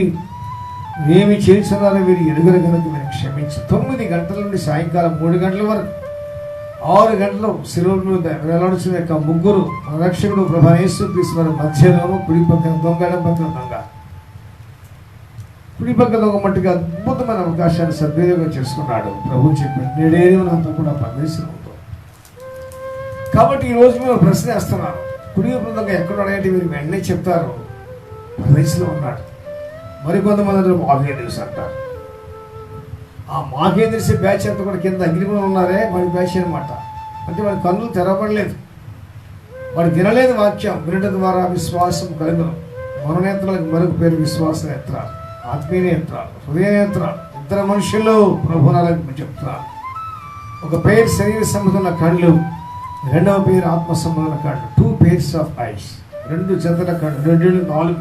ఏమి చేస్తున్నారో వీరు ఎరుగరు కనుక మీరు క్షమించు. 9 గంటల నుండి సాయంకాలం 3 గంటల వరకు 6 గంటలు శిలువ మీద వేలాడుచున్న యొక్క ముగ్గురు మన రక్షకుడు ప్రభు యేసుక్రీస్తు వారి మధ్యలోనూ కుడి పక్కన దొంగ, ఎడమ పక్కన దొంగ. కుడి పక్కన దొంగ మట్టుగా అద్భుతమైన అవకాశాన్ని సద్వినియోగం చేసుకున్నాడు. ప్రభు చెప్పి నేడేమో నాతో కూడా పరదేశం ఉంటుంది. కాబట్టి ఈరోజు మేము ప్రశ్న వేస్తున్నాను, కుడి వైపు దొంగ ఎక్కడున్నాడంటే మీరు వెంటనే చెప్తారు పరదేశంలో ఉన్నాడు. మరికొంతమంది మాకేంద్రస్ అంటారు. ఆ మాకేంద్రసే బ్యాచ్ అంతా కూడా కింద అగ్నిగుణం ఉన్నారే వాడి బ్యాచ్ అనమాట. అంటే వాడి కన్నులు తెరవబడలేదు, వాడు వినలేదు వాక్యం. వినడం ద్వారా విశ్వాసం కలుగును. మననేత్రాలకు మరొక పేరు విశ్వాస నేత్రాలు, ఆత్మీయ నేత్రాలు, హృదయ నేత్రాలు. 2 మనుషులు ప్రభునాలకు చెప్తున్నారు. ఒక పేరు శరీర సంబంధమైన కళ్ళు, రెండవ పేరు ఆత్మ సంబంధమైన కళ్ళు. 2 pairs of eyes, 2 జతల కళ్ళు, 2 4.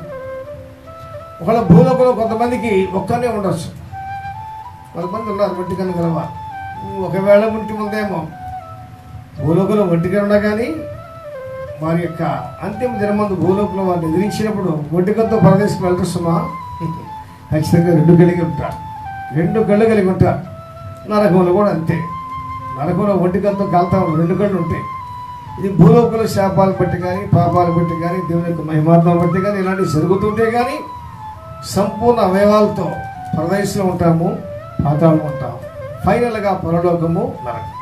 ఒకవేళ భూలోకంలో కొంతమందికి ఒక్కనే ఉండొచ్చు, కొంతమంది ఉన్నారు మట్టి కన్ను గలవారు. ఒకవేళ ఉంటి ఉందేమో భూలోకంలో ఒంటిగా ఉన్నా కానీ వారి యొక్క అంతిమ దినమందు భూలోకంలో వారిని ఎదిరించినప్పుడు ఒంటికతో పరదేశం వెళ్తున్నామా ఖచ్చితంగా 2 కలిగి ఉంటారు. 2 కళ్ళు కలిగి ఉంటారు. నరకంలో కూడా అంతే. నరకంలో ఒంటికతో కలుతాం 2 కళ్ళు ఉంటాయి. ఇది భూలోకంలో శాపాలు బట్టి కానీ పాపాలు బట్టి కానీ దేవుని యొక్క మహిమాత్మను బట్టి కానీ ఇలాంటివి జరుగుతుంటే కానీ సంపూర్ణ అవయవాలతో పరదేశంలో ఉంటాము, పాతాళంలో ఉంటాము. ఫైనల్గా పరలోకము, నరకం.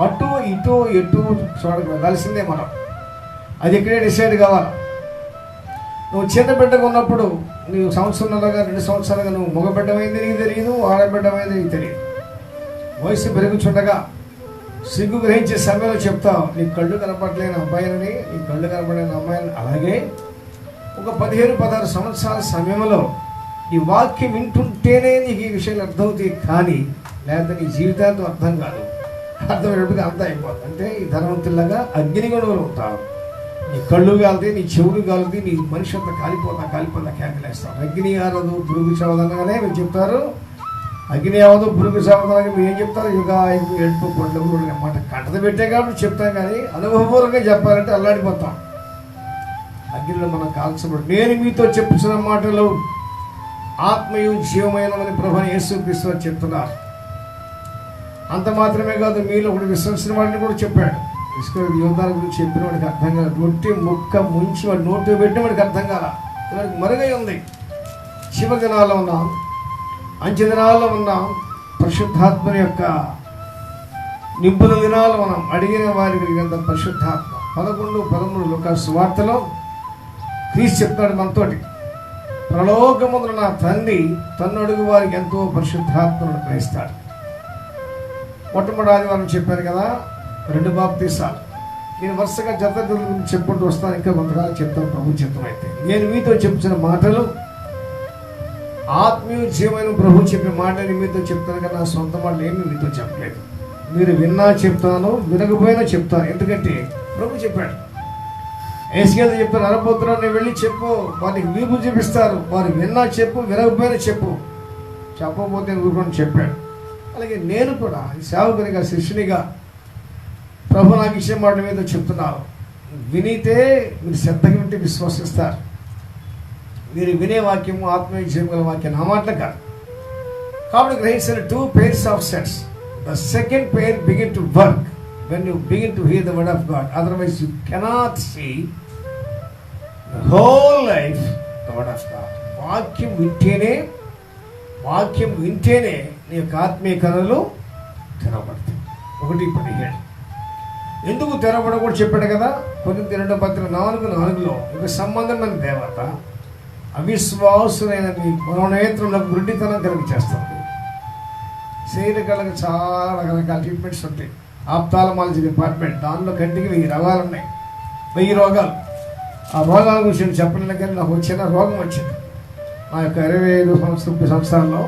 అటు ఇటు ఎటు చూడక వెళ్ళాల్సిందే మనం. అది ఇక్కడే డిసైడ్ కావాలి. నువ్వు చిన్న బిడ్డగా ఉన్నప్పుడు నువ్వు సంవత్సరాలుగా 2 సంవత్సరాలుగా నువ్వు మగబిడ్డమైంది నీకు తెలియదు, ఆడబిడ్డమైంది నీకు తెలియదు. వయసు పెరుగుచుండగా సిగ్గు గ్రహించే సమయంలో చెప్తావు నీ కళ్ళు కనపడలేని అబ్బాయిని, నీ కళ్ళు కనపడలేని అమ్మాయిని. అలాగే ఒక 15-16 సంవత్సరాల సమయంలో ఈ వాక్యం వింటుంటేనే నీకు ఈ విషయాలు అర్థమవుతాయి. కానీ లేకపోతే నీ జీవితాంతం అర్థం కాదు. అర్థమైనట్టుగా అంతా అయిపోతుంది. అంటే ఈ ధనవంతుల్లాగా అగ్నిగుణంలో ఉంటావు. నీ కళ్ళు కాలితే, నీ చెవులు కాలితే, నీ మనిషి అంతా కాలిపోతా కేకలేస్తావు. అగ్ని ఆరదు పురుగు చవదనగానే మీరు చెప్తారు. అగ్ని అవదు పురుగు చవదనగా మీరు ఏం చెప్తారు? యుగాయుగు ఎడుపు పండుగ అన్నమాట. కంటత పెట్టే కాబట్టి చెప్తాం, కానీ అనుభవపూర్వకంగా చెప్పాలంటే అల్లాడిపోతాం. అగ్నిలో మనం కాల్చబడి నేను మీతో చెప్పుచున్న మాటలు ఆత్మయు జీవమైనమని ప్రభువైన యేసుక్రీస్తు వారు చెప్తున్నారు. అంత మాత్రమే కాదు, మీలో ఒకటి విశ్వసించిన వాడిని కూడా చెప్పాడు. ఇస్కరియోతు యోధాల గురించి చెప్పిన వాడికి అర్థం కాదు. రొట్టె ముక్క ముంచి వాడు నోట్లో పెట్టిన వాడికి అర్థం కాల. వాడికి మరుగై ఉంది. చివరి దినాల్లో ఉన్నాం, అంచె దినాల్లో ఉన్నాం. పరిశుద్ధాత్మని యొక్క నింపుల దినాలు మనం అడిగిన వారికి కలిగినంత పరిశుద్ధాత్మ. 11-13 లూకా సువార్తలో క్రీస్తు చెప్తాడు మనతోటి, పరలోకమందున నా తండ్రి తన్ను అడుగు వారికి ఎంతో పరిశుద్ధాత్మను గ్రహిస్తాడు. మొట్టమొదటి ఆదివారం చెప్పాను కదా, 2 బాప్తీసాలు. నేను వరుసగా జత గురించి చెప్పుకుంటూ వస్తాను. ఇంకా కొంతకాలం చెప్తాను ప్రభు చిత్తమైతే. నేను మీతో చెప్తున్న మాటలు ఆత్మీయ జీవమైన ప్రభు చెప్పిన మాటని మీతో చెప్తాను కదా, నా సొంత మాటలు ఏమీ మీతో చెప్పలేదు. మీరు విన్నా చెప్తాను, వినకపోయినా చెప్తాను. ఎందుకంటే ప్రభు చెప్పాడు. ఏసుకేదో చెప్తాను, అరపోతున్నాను నేను వెళ్ళి చెప్పు, వారికి వీపు చూపిస్తారు. వారు విన్నా చెప్పు, వినకపోయినా చెప్పు, చెప్పకపోతే ఊరుకొని చెప్పాడు. అలాగే నేను కూడా సేవకునిగా శిష్యునిగా ప్రభు నాకు ఇచ్చే మాట మీద చెప్తున్నాను. వినితే మీరు శ్రద్ధగా వింటే విశ్వసిస్తారు. మీరు వినే వాక్యము ఆత్మీయ జీవగల వాక్యం నా మాటలు కాదు. కాబట్టి గ్రహించిన 2 pairs of sets. The second pair begin to work when you begin to hear the word of God. Otherwise you cannot see the whole life the word of God. వాక్యం వింటేనే నీ యొక్క ఆత్మీయ కనులు తెరవబడతాయి. 1:17 ఎందుకు తెరవబడ కూడా చెప్పాడు కదా. కొరింథీ 2:4 ఒక సంబంధమైన దేవత అవిశ్వాసులైన మీ మనోనేత్రులకు గుడ్డితనం కలిగి చేస్తుంది. శరీరకాలకు చాలా రకరకాల ట్రీట్మెంట్స్ ఉంటాయి. ఆప్థాల్మాలజీ డిపార్ట్మెంట్, దానిలో కంటికి 1000 రోగాలు ఉన్నాయి. 1000 రోగాలు. ఆ రోగాల గురించి నేను చెప్పలేను, కానీ నాకు చిన్న రోగం వచ్చింది నా యొక్క 25 సంవత్సరాల్లో.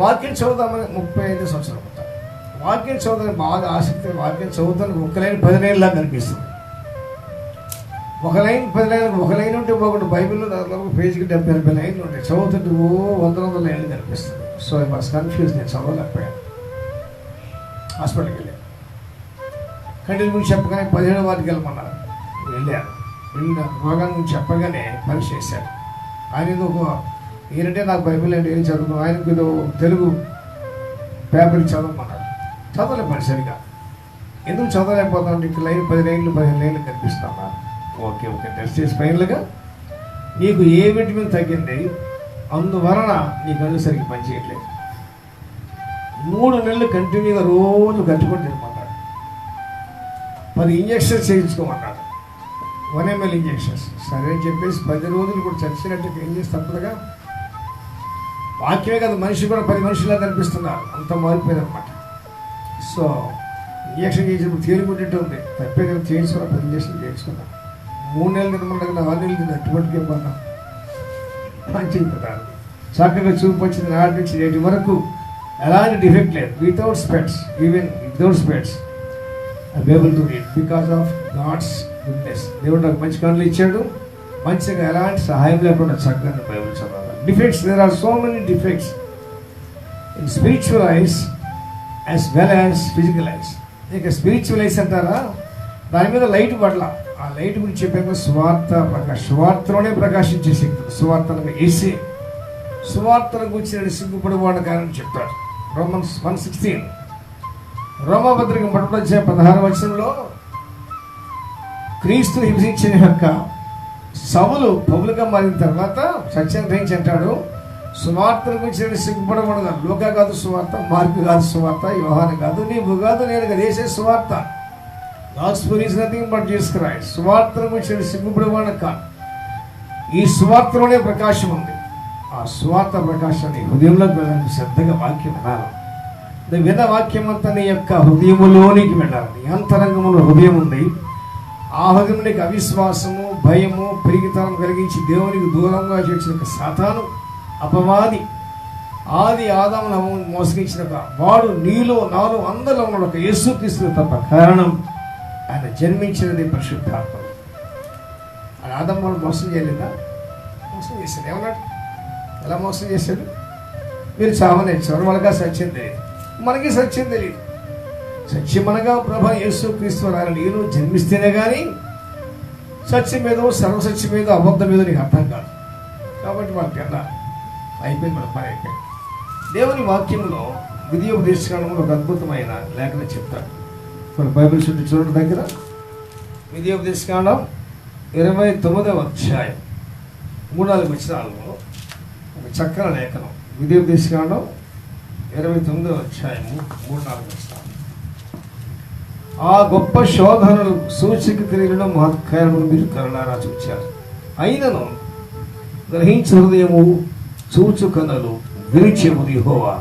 వాక్యం చదువుతామని 35 సంవత్సరాలు ఉంటాను. వాక్యం చదువుతానికి బాగా ఆసక్తి. వాక్యం చదువుతానికి 1 లైన్ 10 లైన్లా కనిపిస్తుంది. 1 లైన్ 10 లైన్లకు 1 లైన్ ఉంటే బాగుంటుంది. బైబిల్లో దాదాపు పేజీకి 70-80 లైన్లు ఉంటాయి. చదువుతుంటే 100 లైన్లు కనిపిస్తుంది. So I was confuse. నేను చదవలేకపోయాను. హాస్పిటల్కి వెళ్ళాను. కంటిన్యూ గురించి చెప్పగానే 17 వారికి వెళ్ళమన్నారు. వెళ్ళాను. వెళ్ళిన రోగాన్ని గురించి చెప్పగానే పరీక్ష చేశారు. ఆయన ఏదో ఏంటంటే నాకు బైబిల్ అంటే ఏం చదువుకో, ఆయనకు ఏదో తెలుగు పేపర్కి చదవమన్నాడు. చదవలేకపోయాను సరిగా. ఎందుకు చదవలేకపోతాను? ఇంక లైన్ 10 లైన్లు 15 లైన్లు కనిపిస్తున్నా. ఓకే టెస్ట్ చేసి ఫైనల్గా నీకు ఏ విటమిన్ తగ్గింది, అందువలన నీ కళ్ళు సరిగ్గా పనిచేయట్లేదు. 3 నెలలు కంటిన్యూగా రోజు కట్టుకొని తినమన్నాడు. 10 ఇంజక్షన్స్ చేయించుకోమన్నాడు. 1 ml injections. సరే అని చెప్పేసి 10 రోజులు కూడా చచ్చినట్టు ఏం చేసి తప్పదుగా. వాక్యమే కదా, మనిషి కూడా 10 మనుషులా కనిపిస్తున్నారు. అంత మారిపోయింది అనమాట. సో ఇంజక్షన్ చేసినప్పుడు తేలికుంటుంటే ఉంది. తప్పే కదా, చేయించుకున్నా 10 ఇంజక్షన్ చేయించుకున్నా. 3 నెలలు తినమన్నా 6 నెలలు తిన్నా. అటువంటికి ఏమన్నా మంచిది కదా. చక్కగా చూపు వచ్చింది. నాటి నుంచి నేటి వరకు ఎలాంటి డిఫెక్ట్ లేదు. Without specs, even without specs I be able to read because of God's goodness. దేవుడు నాకు మంచి కనులు ఇచ్చాడు. మంచిగా ఎలాంటి సహాయం లేకుండా చక్కగా బైబిల్ చదవాలి. Defects, there are so many defects in spiritual eyes. As well as physical eyes. ఇక స్పిరిచువల్ ఐస్ అంటారా, దాని మీద లైట్ పడలా. ఆ లైట్ గురించి చెప్పాక సువార్త ప్రకాశం, సువార్తలోనే ప్రకాశించే శక్తి. సువార్తను వేసి సువార్తను గురించి సిగ్గుపడివాడు కారణం చెప్పారు. రోమన్స్ 1:16, రోమపత్రిక 1:16 క్రీస్తుని హింసించిన యొక్క సౌలు పౌలుగా మారిన తర్వాత సత్యం గ్రహించి అంటాడు, సువార్తను గురించి సిగ్గుపడకూడదు. లూకా కాదు సువార్త, మార్కు కాదు సువార్త, యోహాను కాదు, నీవు కాదు, నేను కదా, వేసే సువార్త. Gospel is nothing but Jesus Christ. సువార్తను గురించి సిగ్గుపడేవాడు కాదు. ఈ సువార్తలోనే ప్రకాశం ఉంది. ఆ సువార్త ప్రకాశాన్ని హృదయంలోకి వెళ్ళాలి. శ్రద్ధగా వాక్యం వినాలి. విన్న వాక్యం అంతా నీ యొక్క హృదయములోనికి వెళ్ళాలి. నీ అంతరంగంలో హృదయం ఉంది. ఆ హృదయంలోకి అవిశ్వాసము, భయము, పెరిగితనం కలిగించి దేవునికి దూరంగా చేసిన సాతాను అపవాది ఆది ఆదామును మోసగించిన వాడు నీలో నాలో అందరిలో ఉన్న ఒక యేసుక్రీస్తు తప్ప కారణం. ఆయన జన్మించినది పరిశుద్ధాత్మ. ఆయన ఆదాము వాళ్ళు మోసం చేయలేదా? మోసం చేశాడు. ఏమన్నాడు? ఎలా మోసం చేశాడు? మీరు చావనేచ్చారు, వాళ్ళగా సత్యం తెలియదు, మనకి సత్యం తెలియదు. సత్యం అనగా ప్రభు యేసుక్రీస్తు ఆయన నీలో జన్మిస్తేనే కానీ సత్యం ఏదో సర్వసత్యం ఏదో అబద్ధం ఏదో నీకు అర్థం కాదు. కాబట్టి వాళ్ళకి ఎలా అయిపోయింది, మన పని అయిపోయింది. దేవుని వాక్యంలో విధియోపదేశకాండంలో ఒక అద్భుతమైన లేఖనం చెప్తాడు. మన బైబిల్ చుట్టూ చూడడం దగ్గర విధియోపదేశకాండం 29వ అధ్యాయం 3-4 వచనాలలో ఒక చక్కని లేఖనం. విధియోపదేశకాండం 29వ అధ్యాయము 3-4 వచనాలు. ఆ గొప్ప శోధనలు, సూచక క్రియలను, మహత్కార్యములను మీరు కరుణారా చూచారు. అయినను గ్రహించు హృదయము, చూచు కన్నులు, విరిచెవు యెహోవా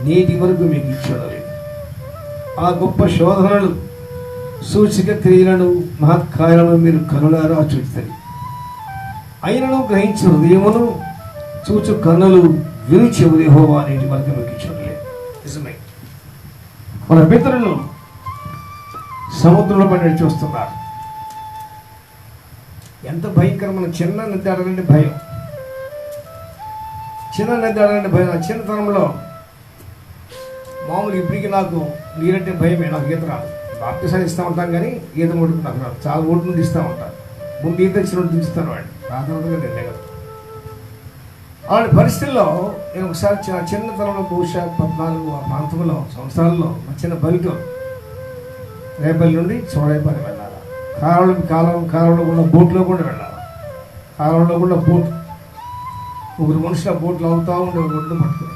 నేటి వరకు మీకు ఇచ్చడలేదు. ఆ గొప్ప శోధనలు, సూచక క్రియలను, మహత్కార్యములను మీరు కరుణారా చూస్తారు. అయినను గ్రహించు హృదయమును, చూచు కన్నులు, విరిచెవు యెహోవా నేటి వరకు మీకు ఇచ్చడలేదు. నిజమే, మన పితరులు సముద్రంలో పడి చూస్తున్నారు. ఎంత భయంకరమైన, చిన్న నది ఆడాలంటే భయం, చిన్న నది ఆడాలంటే భయం. నా చిన్నతనంలో మామూలు ఇప్పటికీ నాకు నీరంటే భయమే. నాకు ఈత రాదు. బాప్తిసాలు ఇస్తూ ఉంటాం కానీ ఈత ముడుకు నాకు రాదు. చాలా ఓటు నుండి ఇస్తూ ఉంటాను. ముందు ఈత ఇచ్చినట్టు దించుతాను వాడిని, రాత్రి నేను లేగదు. అలాంటి పరిస్థితుల్లో నేను ఒకసారి చిన్నతనంలో బహుశా 14 ఆ ప్రాంతంలో సంవత్సరాల్లో మా చిన్న పల్లెటూరు రేపల్లి నుండి చోడైపల్లి వెళ్ళాలి. కాలంలో కూడా బోట్లో కూడా వెళ్ళాలి. కాలంలో కూడా బోట్, ముగ్గురు మనుషులు ఆ బోట్లు అవుతూ ఉండే ఒడ్డు పట్టుకుని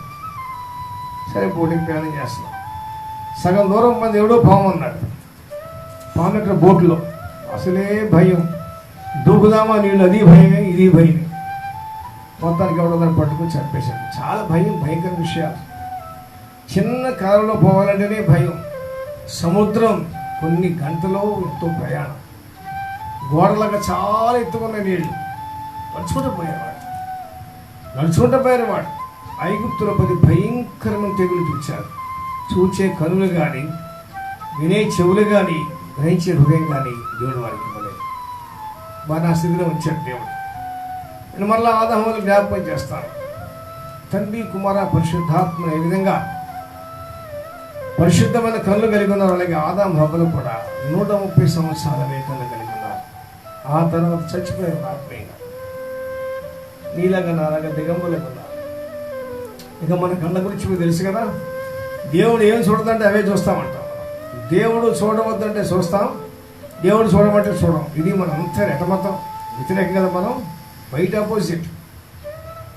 సరే బోటింగ్ ప్రయాణం చేస్తున్నాం. సగం దూరం మంది ఎవడో పాము అన్నాడు. పాము ఇక్కడ బోట్లో అసలే భయం. దూకుదామా నీళ్ళు, అది భయమే, ఇది భయమే. మొత్తానికి ఎవడో దాన్ని పట్టుకుని చంపేశాడు. చాలా భయం, భయంకర విషయాలు. చిన్న కాలంలో పోవాలంటేనే భయం. సముద్రం కొన్ని గంటలో ఎంతో ప్రయాణం. గోడలాగా చాలా ఎత్తుకున్న నీళ్ళు. నడుచుకుంటూ పోయేవాడు. ఐగుప్తులో 10 భయంకరమైన తెగులు చూచారు. చూచే కనులు కానీ, వినే చెవులు కానీ, గ్రహించే హృదయం కానీ దేవుడు వారికి ఇవ్వలేదు. వారిని ఆ స్థితిలో ఉంచాడు దేవుడు. నేను మళ్ళీ ఆదాములు జ్ఞాపకం చేస్తాను. తండ్రి, కుమార, పరిశుద్ధాత్మ ఏ విధంగా పరిశుద్ధమైన కళ్ళు కలిగి ఉన్నారు, అలాగే ఆదాము హవ్వలు కూడా 130 సంవత్సరాల కళ్ళు కలిగి ఉన్నారు. ఆ తర్వాత చచ్చిపోయారు ఆత్మీయంగా. నీలాగా నాలాగా దిగంబులకు ఉన్నారు. ఇక మన కళ్ళ గురించి మీకు తెలుసు కదా. దేవుడు ఏం చూడదంటే అవే చూస్తామంటాం. దేవుడు చూడవద్దంటే చూస్తాం, దేవుడు చూడమంటే చూడం. ఇది మనం అంతా ఎటమతం వ్యతిరేకం కదా. మనం బయట ఆపోజిట్.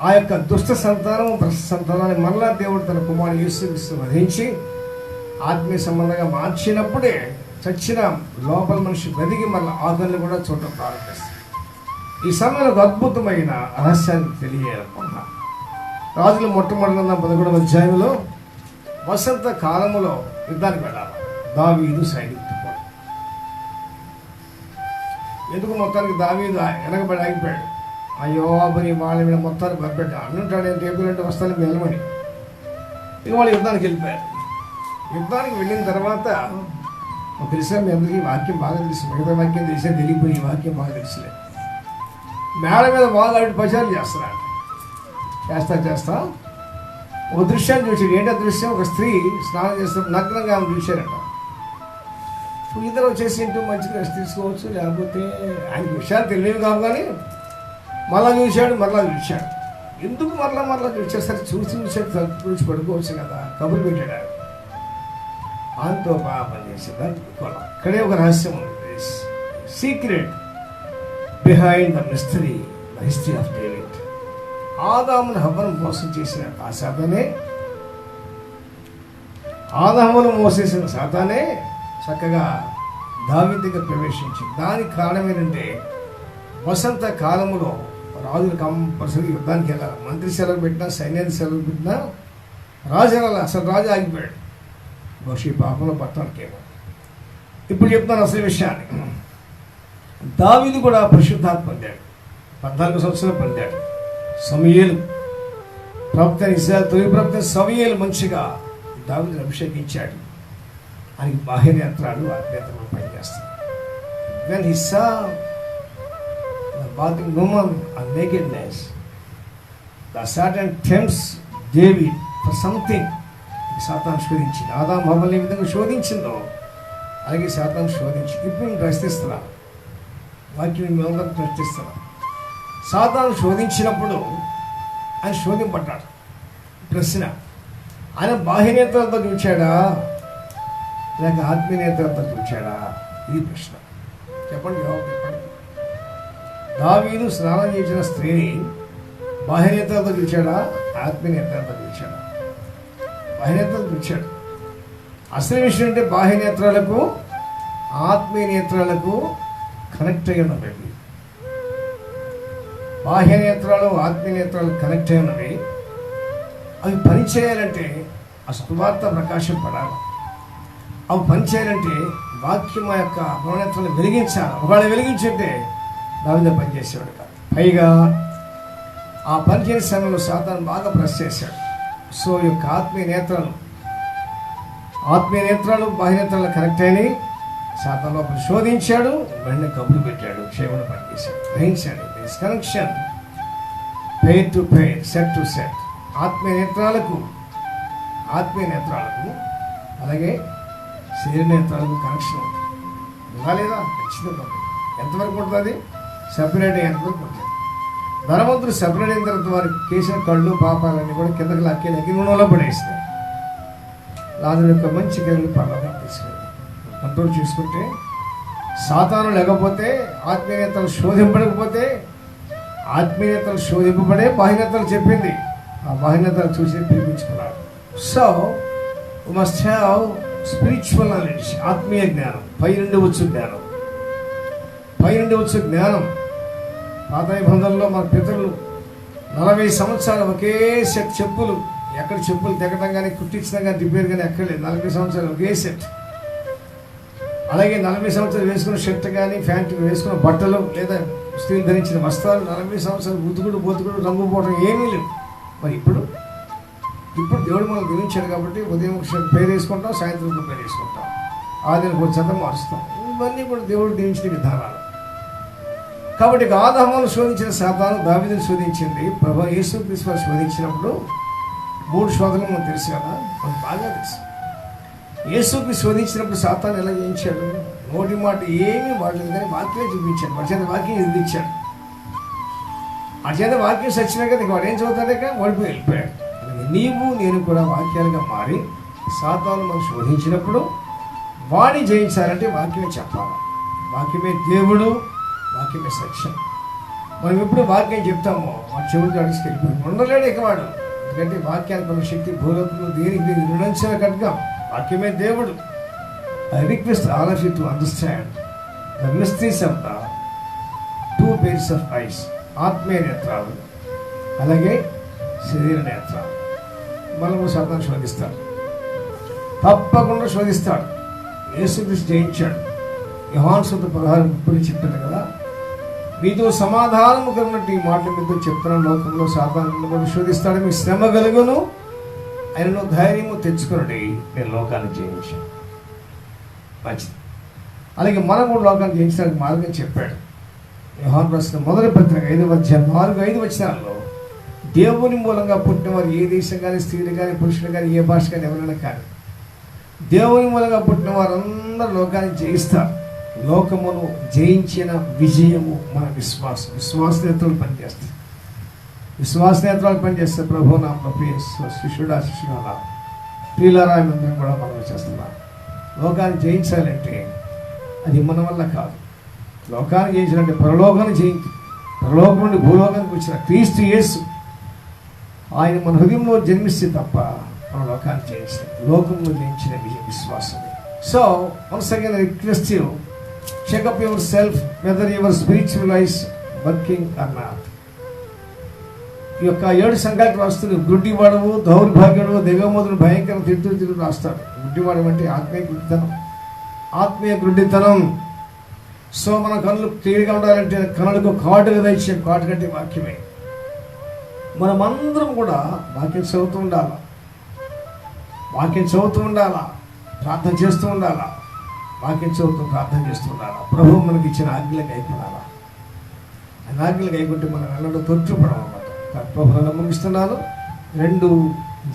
ఆ యొక్క దుష్ట సంతానం, భ్రష్ట సంతానాన్ని మళ్ళా దేవుడు తన కుమారుడు యేసుక్రీస్తును వధించి ఆత్మీయ సంబంధంగా మార్చినప్పుడే చచ్చిన లోపల మనిషి వెదిగి మళ్ళీ ఆకలిని కూడా చూడటం ప్రారంభిస్తుంది. ఈ సమయంలో ఒక అద్భుతమైన రహస్యాన్ని తెలియాలనుకున్నా. రాజుల మొట్టమొదటి 11వ అధ్యాయంలో వసంత కాలములో యుద్ధానికి వెళ్ళాలి. దావీదు సైనికుడు ఎందుకు మొత్తానికి దావీదు వెనకబడి ఆగిపోయాడు. అయ్యో అబ్బని వాళ్ళ మీద మొత్తాన్ని పంపెట్టాడు. అన్నుంటాడు నేను టేబుల్ అంటే వస్తాను వెళ్ళమని. ఇక వాళ్ళు యుద్ధానికి వెళ్ళిపోయారు. యుద్ధానికి వెళ్ళిన తర్వాత తెలుసా, మీ అందరికీ వాక్యం బాగా తెలుసు. మిగతా వాక్యం తెలిసే తెలియపోయి ఈ వాక్యం బాగా తెలుసులేదు. మేడ మీద బాగా ఆవిడ ప్రచారం చేస్తున్నాడు. చేస్తా ఒక దృశ్యాన్ని చూసాడు. ఏంటో దృశ్యం, ఒక స్త్రీ స్నానం చేస్తున్నప్పుడు నగ్నంగా ఆమె చూశారంట. ఇద్దరు వచ్చేసి ఇంటూ మంచిగా రెస్ట్ తీసుకోవచ్చు, లేకపోతే ఆయనకి విషయాలు తెలియదు కాదు. కానీ మళ్ళా చూశాడు. ఎందుకు మరలా చూసేసరికి చూసి పడుకోవచ్చు కదా, కబురు పెట్టాడు. ఆయనతో బాగా పనిచేసింది. ఇక్కడే ఒక రహస్యం ఉంది. Secret behind the mystery, the history of David. ఆదామును హవ్వను మోసం చేసిన ఆ సాతానే, ఆదామును మోసేసిన సాతానే చక్కగా దావీదు దగ్గర ప్రవేశించింది. దానికి కారణం ఏంటంటే, వసంత కాలములో రాజులు కంపల్సరీ యుద్ధానికి వెళ్ళాలి. మంత్రి సెలవు పెట్టినా, సైన్యానికి సెలవు పెట్టినా రాజు వెళ్ళాలి. అసలు రాజు ఆగిపోయాడు. బహుశా ఈ పాపంలో పట్టడానికేమో. ఇప్పుడు చెప్తాను అసలు విషయాన్ని. దావీదు కూడా పరిశుద్ధాత్మ పొందాడు. 14 సంవత్సరాలు పొందాడు. సమూయేలు ప్రవక్త, ఇశ్రాయేలు తొలి ప్రవక్త సమూయేలు మంచిగా దావీదుని అభిషేకించాడు. ఆయనకి బాహ్య నేత్రాలు, ఆత్మీయతలు పనిచేస్తాయి. When he saw the bathing woman on nakedness, the Satan tempts David for something. సాతాను శోధించింది. ఆదాము హవ్వల్ని ఏ విధంగా శోధించిందో అలాగే సాతాను శోధించింది. ఇప్పుడు నేను ప్రశ్నిస్తున్నాను, వాక్యం మేమందరం ప్రశ్నిస్తున్నాను. సాతాను శోధించినప్పుడు ఆయన శోధింపడ్డాడు. ప్రశ్న, ఆయన బాహ్యనేత్రాలతో చూచాడా లేక ఆత్మీయనేత్రాలతో చూచాడా? ఇది ప్రశ్న. చెప్పండి, జవాబు చెప్పండి. దావీదు స్నానం చేసిన స్త్రీని బాహ్యనేత్రాలతో చూచాడా ఆత్మీయనేత్రాలతో చూచాడా? బాహ్యనేత్రాలు చూచాడు. అసలు విషయం అంటే బాహ్యనేత్రాలకు ఆత్మీయ నేత్రాలకు కనెక్ట్ అయి ఉన్నవి. బాహ్యనేత్రాలు ఆత్మీయ నేత్రాలు కనెక్ట్ అయి ఉన్నవి. అవి పనిచేయాలంటే ఆ సువార్త ప్రకాశం పడాలి. అవి పనిచేయాలంటే వాక్యం యొక్క మనోనేత్రాలను వెలిగించాలి. ఒకవేళ వెలిగించుంటే దావీదు పనిచేసేవాడు కాదు. పైగా ఆ పనిచేసే సమయంలో సాతాను బాగా ప్రెస్ చేశాడు. సో యొక్క ఆత్మీయ నేత్రాలు బాహ్యనేత్రాలు కనెక్ట్ అయినాయి. సాతాను లోపల శోధించాడు, వెంటనే కబురు పెట్టాడు, క్షేమను పనిచేశాడు, గ్రహించాడు. This connection pair to pair, set to set. ఆత్మీయ నేత్రాలకు అలాగే శరీర నేత్రాలకు కనెక్షన్ ఉంటుంది లేదా? ఖచ్చితంగా ఉంటుంది. ఎంతవరకు ఉంటుంది? సెపరేట్ ఎంతవరకు ఉంటుంది. ధనవంతుడు సెపరేట్ అయిన తర్వాత వారికి కేసిన కళ్ళు పాపాలన్నీ కూడా కిందకి లక్కి నూనెలో పడేస్తాయి. లాజరు యొక్క మంచి కళ్ళు పర్లోకి తీసుకెళ్ళి కంట్రోల్ చూసుకుంటే, సాతాను లేకపోతే, ఆత్మీయతలు శోధింపడకపోతే, ఆత్మీయతలు శోధింపబడే బాహ్యనేతలు చెప్పింది. ఆ బాహ్యనేతలు చూసి పిలిపించుకున్నారు. So we must have spiritual knowledge, ఆత్మీయ జ్ఞానం, పై నుండి వచ్చు జ్ఞానం. పాత నిబంధనలో మన పితరులు 40 సంవత్సరాలు ఒకే సెట్ చెప్పులు, ఎక్కడ చెప్పులు తెగటం కానీ కుట్టించడం కానీ రిపేర్ కానీ ఎక్కడలేదు. 40 సంవత్సరాలు ఒకే సెట్. అలాగే 40 సంవత్సరాలు వేసుకున్న షర్ట్ కానీ ప్యాంటు వేసుకున్న బట్టలు లేదా స్త్రీలు ధరించిన వస్త్రాలు 40 సంవత్సరాలు బొతుకుడు రంగు పోవడం ఏమీ లేవు. మరి ఇప్పుడు దేవుడు మనకు గురించాడు కాబట్టి ఉదయం పేరు వేసుకుంటాం, సాయంత్రం పేరు వేసుకుంటాం, ఆదిని కొంచెం చదవ మారుస్తాం. ఇవన్నీ కూడా దేవుడు దీవించిన విధానాలు. కాబట్టి ఆదామును శోధించిన సాతాను దావీదును శోధించింది. ప్రభువైన యేసుక్రీస్తు వారు శోధించినప్పుడు 3 శోధనలు మనకు తెలుసు కదా, మనకు బాగా తెలుసు. యేసుక్రీస్తు శోధించినప్పుడు సాతాను ఎలా చేయించాడు? నోటి మాట ఏమీ వాడలేదు కానీ వాక్యం చూపించాడు. వాడి చేత వాక్యం ఎదిరించాడు. ఆ చేత వాక్యం సచ్చినా కదా వాడు ఏం చదువుతాడే ఓడిపోయి వెళ్ళిపోయాడు. నీవు నేను కూడా వాక్యాలుగా మారి సాతాను మనం శోధించినప్పుడు వాడిని జయించాలంటే వాక్యమే చెప్పాలి. వాక్యమే దేవుడు, వాక్యమే సత్యం. మనం ఎప్పుడు వాక్యం చెప్తామో వాడు చెవులతో అడిగిపోయి ఉండలేడు ఇక వాడు. ఎందుకంటే వాక్యానికి ఉన్న శక్తి భూలోకంలో దేనికి నిర్ణయించిన ఖడ్గం. వాక్యమే దేవుడు. I request all of you to understand the mysteries of the 2 pairs of eyes, ఆత్మీయ నేత్రాలు అలాగే శరీర నేత్రాలు. మనము సాతాను శోధిస్తాడు, తప్పకుండా శోధిస్తాడు. యేసుక్రీస్తు జయించాడు. యోహాను సువార్త 16:30 చెప్పాడు కదా, మీతో సమాధానము కలిగినట్టు ఈ మాటలు మీతో చెప్తున్న లోకంలో సాతాను కూడా శోధిస్తాడు. మీకు శ్రమ కలుగును, ఆయనను ధైర్యము తెచ్చుకునండి, నేను లోకాన్ని జయించాను. మంచిది. అలాగే మనం కూడా లోకాన్ని జయించడానికి మార్గం చెప్పాడు. యోహాను రాసిన మొదటి పత్రిక 5వ అధ్యాయం 4-5 వచనాల్లో దేవుని మూలంగా పుట్టిన వారు ఏ దేశం కానీ, స్త్రీలు కానీ, పురుషులు కానీ, ఏ భాష కానీ, ఎవరైనా కానీ దేవుని మూలంగా పుట్టిన వారందరూ లోకాన్ని జయిస్తారు. లోకమును జయించిన విజయము మన విశ్వాసం. విశ్వాసనేత్రాలు పనిచేస్తాయి. విశ్వాసనేత్రాలు పనిచేస్తే ప్రభు నా శిష్యుడా శిష్యుడా ప్రియులారా అందరం కూడా మనం చేస్తున్నాం. లోకాన్ని జయించాలంటే అది మన వల్ల కాదు. లోకాన్ని జయించాలంటే పరలోకాన్ని జయించు. పరలోకం నుండి భూలోకానికి వచ్చిన క్రీస్తు యేసు ఆయన మన హృదయంలో జన్మిస్తే తప్ప మన లోకాన్ని జయించలేదు. లోకంలో జయించిన విశ్వాసమే. So once again I request you, checkup your self weather your spiritual life working or not. ఈ యొక్క 7 సంఘాలకు రాస్తుంది. గుడ్డివాడవు, దౌర్భాగ్యుడు, దిగమోదుడు, భయంకర తిట్టు రాస్తాడు. గుడ్డివాడు అంటే ఆత్మీయ గుడ్డితనం, ఆత్మీయ గుడ్డితనం. సో మన కళ్ళు క్లియర్గా ఉండాలంటే కళ్ళకు కాటుగా దయచే కాటు కంటే వాక్యమే. మనమందరం కూడా వాక్యం చదువుతూ ఉండాలా, వాక్యం చదువుతూ ఉండాలా, ప్రార్థన చేస్తూ ఉండాలా, వాక్యం చదువుతూ ప్రార్థన చేస్తూ ఉండాలా. ప్రభువు మనకి ఇచ్చిన ఆజ్ఞలకు అయిపోవాలా. ఆయన ఆజ్ఞలకు అయిపోతే మనం ఎన్నడూ తొట్టుపడం అన్నమాట. ప్రభువులను ముగిస్తున్నాను. 2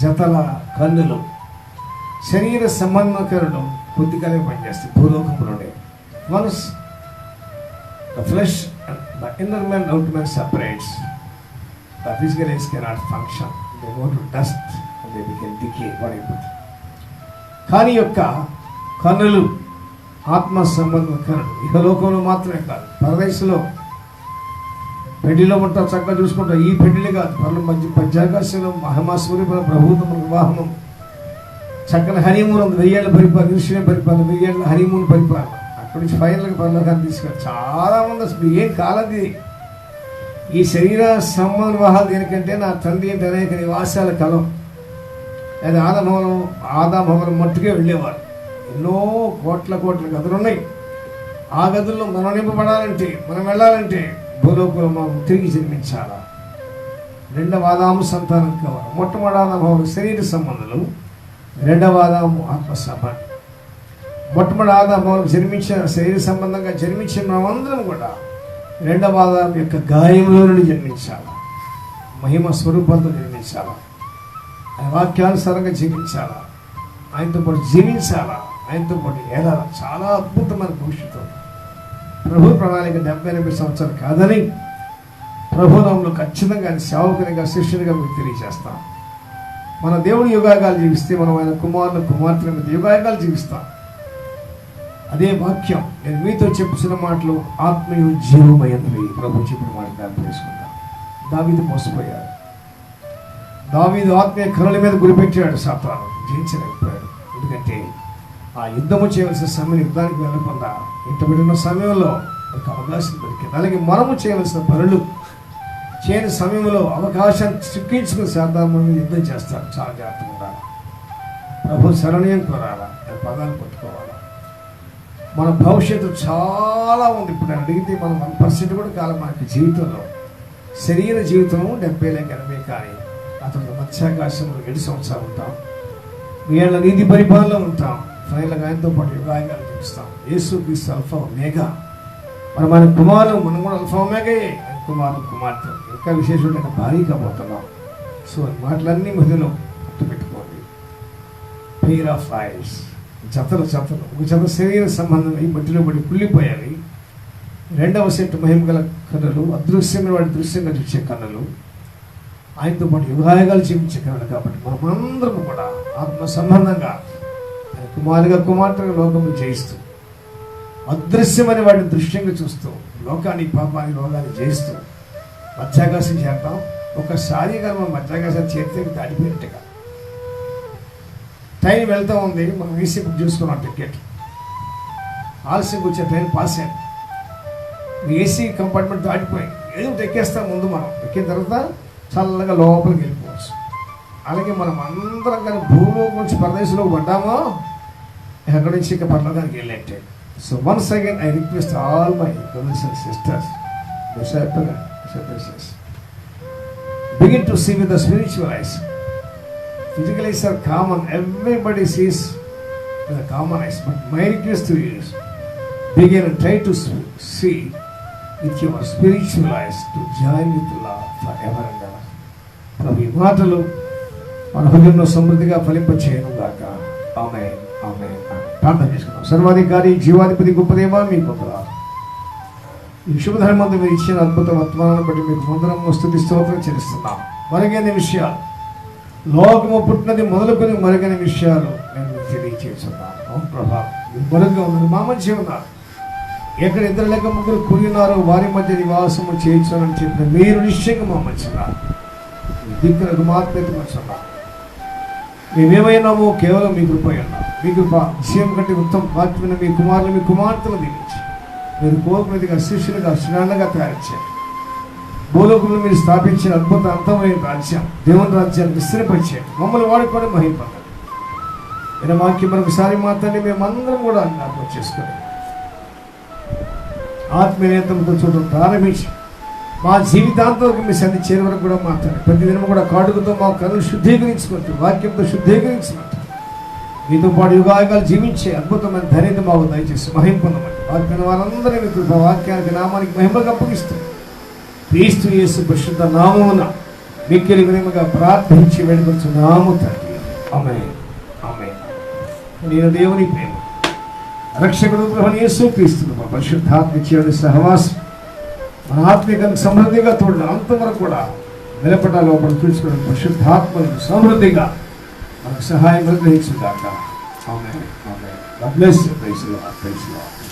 జతల కన్నులు శరీర సంబంధకరణం కొద్దిగానే పనిచేస్తాయి భూలోకంలోనే. Once the flesh and the inner man, outer man separates, the physical eyes cannot function. They go to dust and they become decay. కానీ యొక్క కన్నులు ఆత్మ సంబంధం కన్నులు ఇహలోకంలో మాత్రమే కాదు, పరదేశంలో పెళ్లిలో ఉంటారు, చక్కగా చూసుకుంటారు. ఈ పెళ్లిలే కాదు, పనులు మంచి పంచాకాశంలో మహమాసూరి ప్రభుత్వం వివాహం, చక్కని హనీమూన్ ఉంది. 1000 ఏళ్ళ పరిపాలన, నిశ్చయం పరిపాలన, 1000 ఏళ్ళ హనీమూన్ పరిపాలన. అక్కడి నుంచి ఫైనల్గా పరలోకాన్ని తీసుకెళ్ళి చాలామంది అసలు ఏం కాలది ఈ శరీర సంబంధ వివాహాలు. దేనికంటే నా తండ్రి ఏంటి అనేక నివాసాల కలం. అది ఆదామవరం మట్టుకే వెళ్ళేవారు. ఎన్నో కోట్ల గదులు ఉన్నాయి. ఆ గదుల్లో మనం నింపబడాలంటే, మనం వెళ్ళాలంటే భూలోకంలో మనం తిరిగి జన్మించాలా. 2వ ఆదాము సంతానం కావాలి. మొట్టమొదటి ఆదాము శరీర సంబంధాలు, 2వ ఆదాము ఆత్మ సంబంధం. మొట్టమొదటి ఆదాము జన్మించిన శరీర సంబంధంగా జన్మించిన మనమందరం కూడా 2వ ఆదాము యొక్క గాయంలో నుండి జన్మించాలా. మహిమ స్వరూపంతో జన్మించాలా. ఆయన వాక్యానుసారంగా జీవించాలా. ఆయనతో పాటు జీవించాలా. ఆయనతో పాటు ఏలాలా. చాలా అద్భుతమైన భవిష్యత్తు. ప్రభు ప్రణాళిక 70-80 సంవత్సరాలు కాదని ప్రభునామంలో ఖచ్చితంగా ఆయన సేవకునిగా, శిష్యునిగా మీకు తెలియజేస్తాం. మన దేవుడు యుగాగాలు జీవిస్తే మనం ఆయన కుమార్తెల మీద యుగాగాలు జీవిస్తాం. అదే వాక్యం నేను మీతో చెప్పుతున్న మాటలు ఆత్మీయ జీవమైనవి. ప్రభు చెప్పిన మాట జ్ఞాపకం చేసుకుందాం. దావీదు మోసపోయాడు. దావీదు ఆత్మీయ కరుల మీద గురిపెట్టాడు. సాతాను జయించలేకపోయాడు. ఎందుకంటే ఆ యుద్ధము చేయవలసిన సమయం యుద్ధానికి వెళ్ళకుండా ఇంటబడిన సమయంలో ఒక అవకాశం దొరికింది. అలాగే మనము చేయవలసిన పనులు చేయని సమయంలో అవకాశాన్ని చిక్కించుకుని సాధారణ యుద్ధం చేస్తారు. చాలా జాగ్రత్తగా ఉండాలి. ప్రభు శరణీయం కోరాలా, పదాలు పట్టుకోవాలా. మన భవిష్యత్తు చాలా ఉంది. ఇప్పుడు అడిగితే మనం 1% కూడా కాలం మనకి జీవితంలో శరీర జీవితం 70-80 కానీ అతను మత్స్యాకాశంలో 7 సంవత్సరాలు ఉంటాం. 1000 నీతి పరిపాలనలో ఉంటాం. ఫైనల్గా ఆయనతో పాటు యుగాయుగాలు చూపిస్తాం. యేసు క్రీస్తు అల్ఫా ఒమేగా. మన కుమారులు మనం కూడా అల్ఫా ఒమేగాయే. కుమారులు కుమార్తె ఇంకా విశేషమైన భారీ కాబోతున్నాం. సో మాటలన్నీ మధ్యలో గుర్తుపెట్టుకోండి. పెయిర్ ఆఫ్ ఐస్, జతలు ఒక జత శరీర సంబంధం ఈ మట్టిలో పడి కుళ్ళిపోయాలి. 2వ సెట్ మహిమ గల కన్నులు, అదృశ్యమైన వాడి దృశ్యంగా చూసే కన్నులు, ఆయనతో పాటు యుగాయుగాలు జీవించే కన్నులు. కాబట్టి మనమందరం కూడా ఆత్మ సంబంధంగా ఆయన కుమార్తెగా లోకము జయిస్తూ, అదృశ్యమైన వాడిని దృశ్యంగా చూస్తూ, లోకాన్ని పాపాన్ని రోగాన్ని జయిస్తూ మధ్యాకాశం చేద్దాం. ఒకసారి కానీ మనం మధ్యాకాశాన్ని చేస్తే దాటిపోయినట్టుగా ట్రైన్ వెళ్తూ ఉంది. మనం ఏసీ బుక్ చేసుకున్నాం. టికెట్ ఆలస్యం వచ్చే ట్రైన్ పాస్ అయింది. ఏసీ కంపార్ట్మెంట్ దాటిపోయింది. ఏదో ఎక్కేస్తాం. ముందు మనం ఎక్కిన తర్వాత చల్లగా లోపలికి వెళ్ళిపోవచ్చు. అలాగే మనం అందరం కానీ భూలోకి నుంచి పరదేశంలోకి పడ్డామో ఎక్కడి నుంచి ఇక పరలోకానికి వెళ్ళేట్టే. So once again I request all my brothers and sisters, begin to see with the spiritual eyes. Physical eyes are common. Everybody sees with the common eyes. But my request to you is begin and try to see with your spiritual eyes to join with love forever and ever. ప్రభు ఈ మాటలు మన హృదయంలో సమృద్ధిగా ఫలింపచేయను గాక. ఆమేన్, ఆమేన్. ప్రార్థన చేసుకున్నాం. సర్వాధికారి జీవాధిపతి గొప్ప దేవా, మీ గొప్ప ఈ శుభధర్మంతో మీరు ఇచ్చిన అద్భుత వర్తమానాన్ని బట్టి మీకు వందనము స్తుతి స్తోత్రం చెల్లిస్తున్నాం. మరుగైన విషయాలు, లోకము పుట్టినది మొదలుకొని మరుగైన విషయాలు నేను మీకు తెలియచేస్తున్నాను. అవును ప్రభా, మీరు మరుగ్గా ఉన్నారు, మా మధ్య ఉన్నారు. ఎక్కడ ఇద్దరు లేక ముగ్గురు కూడి ఉన్నారో వారి మధ్య నివాసము చేయించాలని చెప్పిన మీరు నిశ్చయంగా మా మధ్య ఉన్నారు. మీ దిక్కులకు మాత్రమేతున్నారు. మేమేమైనామో కేవలం మీ కృప అన్నారు. మీ కృప విషయం కంటే ఉత్తమ వాక్యమైన మీ కుమారులు మీ కుమార్తెలు దీవించి మీరు కోరుకునేదిగా శిష్యులుగా శ్రేణులుగా తయారు చేయాలి. భూలోకంలో మీరు స్థాపించిన అద్భుత అంతమైన రాజ్యం, దేవుని రాజ్యాన్ని విస్తరింపచేయండి. మమ్మల్ని వాడుకొని మహింపండి. నేను వాక్యం మరొకసారి మాత్రమే మేమందరం కూడా జ్ఞాపకం చేసుకొని ఆత్మీయ నేత్రంతో చూడడం ప్రారంభించి మా జీవితాంతం మీ సన్ని చేరే వరకు కూడా మాట్లాడి ప్రతిదినం కూడా కాడుకతో మా కనులు శుద్ధీకరించుకుంటూ వాక్యంతో శుద్ధీకరించినట్టు మీతో పాటు యుగాయుగాలు జీవించే అద్భుతమైన ధైర్యం మాకు దయచేసి మహిమ పొందమని వాక్యం వారందరినీ మీ కృప వాక్యానికి నామానికి మహిమగా అప్పగిస్తుంది. క్రీస్తు యేసు పరిశుద్ధ నామమున మిక్కిలి వినయముగా ప్రార్థించి వేడుకొంచున్నాము తండ్రి. ఆమేన్, ఆమేన్. నేను దేవుని ప్రేమ రక్షకుడు ప్రభువైన యేసు క్రీస్తు పరిశుద్ధాత్మ చేయుడి సహవాసం మన ఆత్మీయానికి సమృద్ధిగా తోడు అంతవరకు కూడా నిలబడాలి. లోపల చూసుకోవడం పరిశుద్ధాత్మను సమృద్ధిగా మనకు సహాయం గ్రహించుగాక. ఆమేన్, ఆమేన్. God bless you. Praise the Lord. Praise the Lord.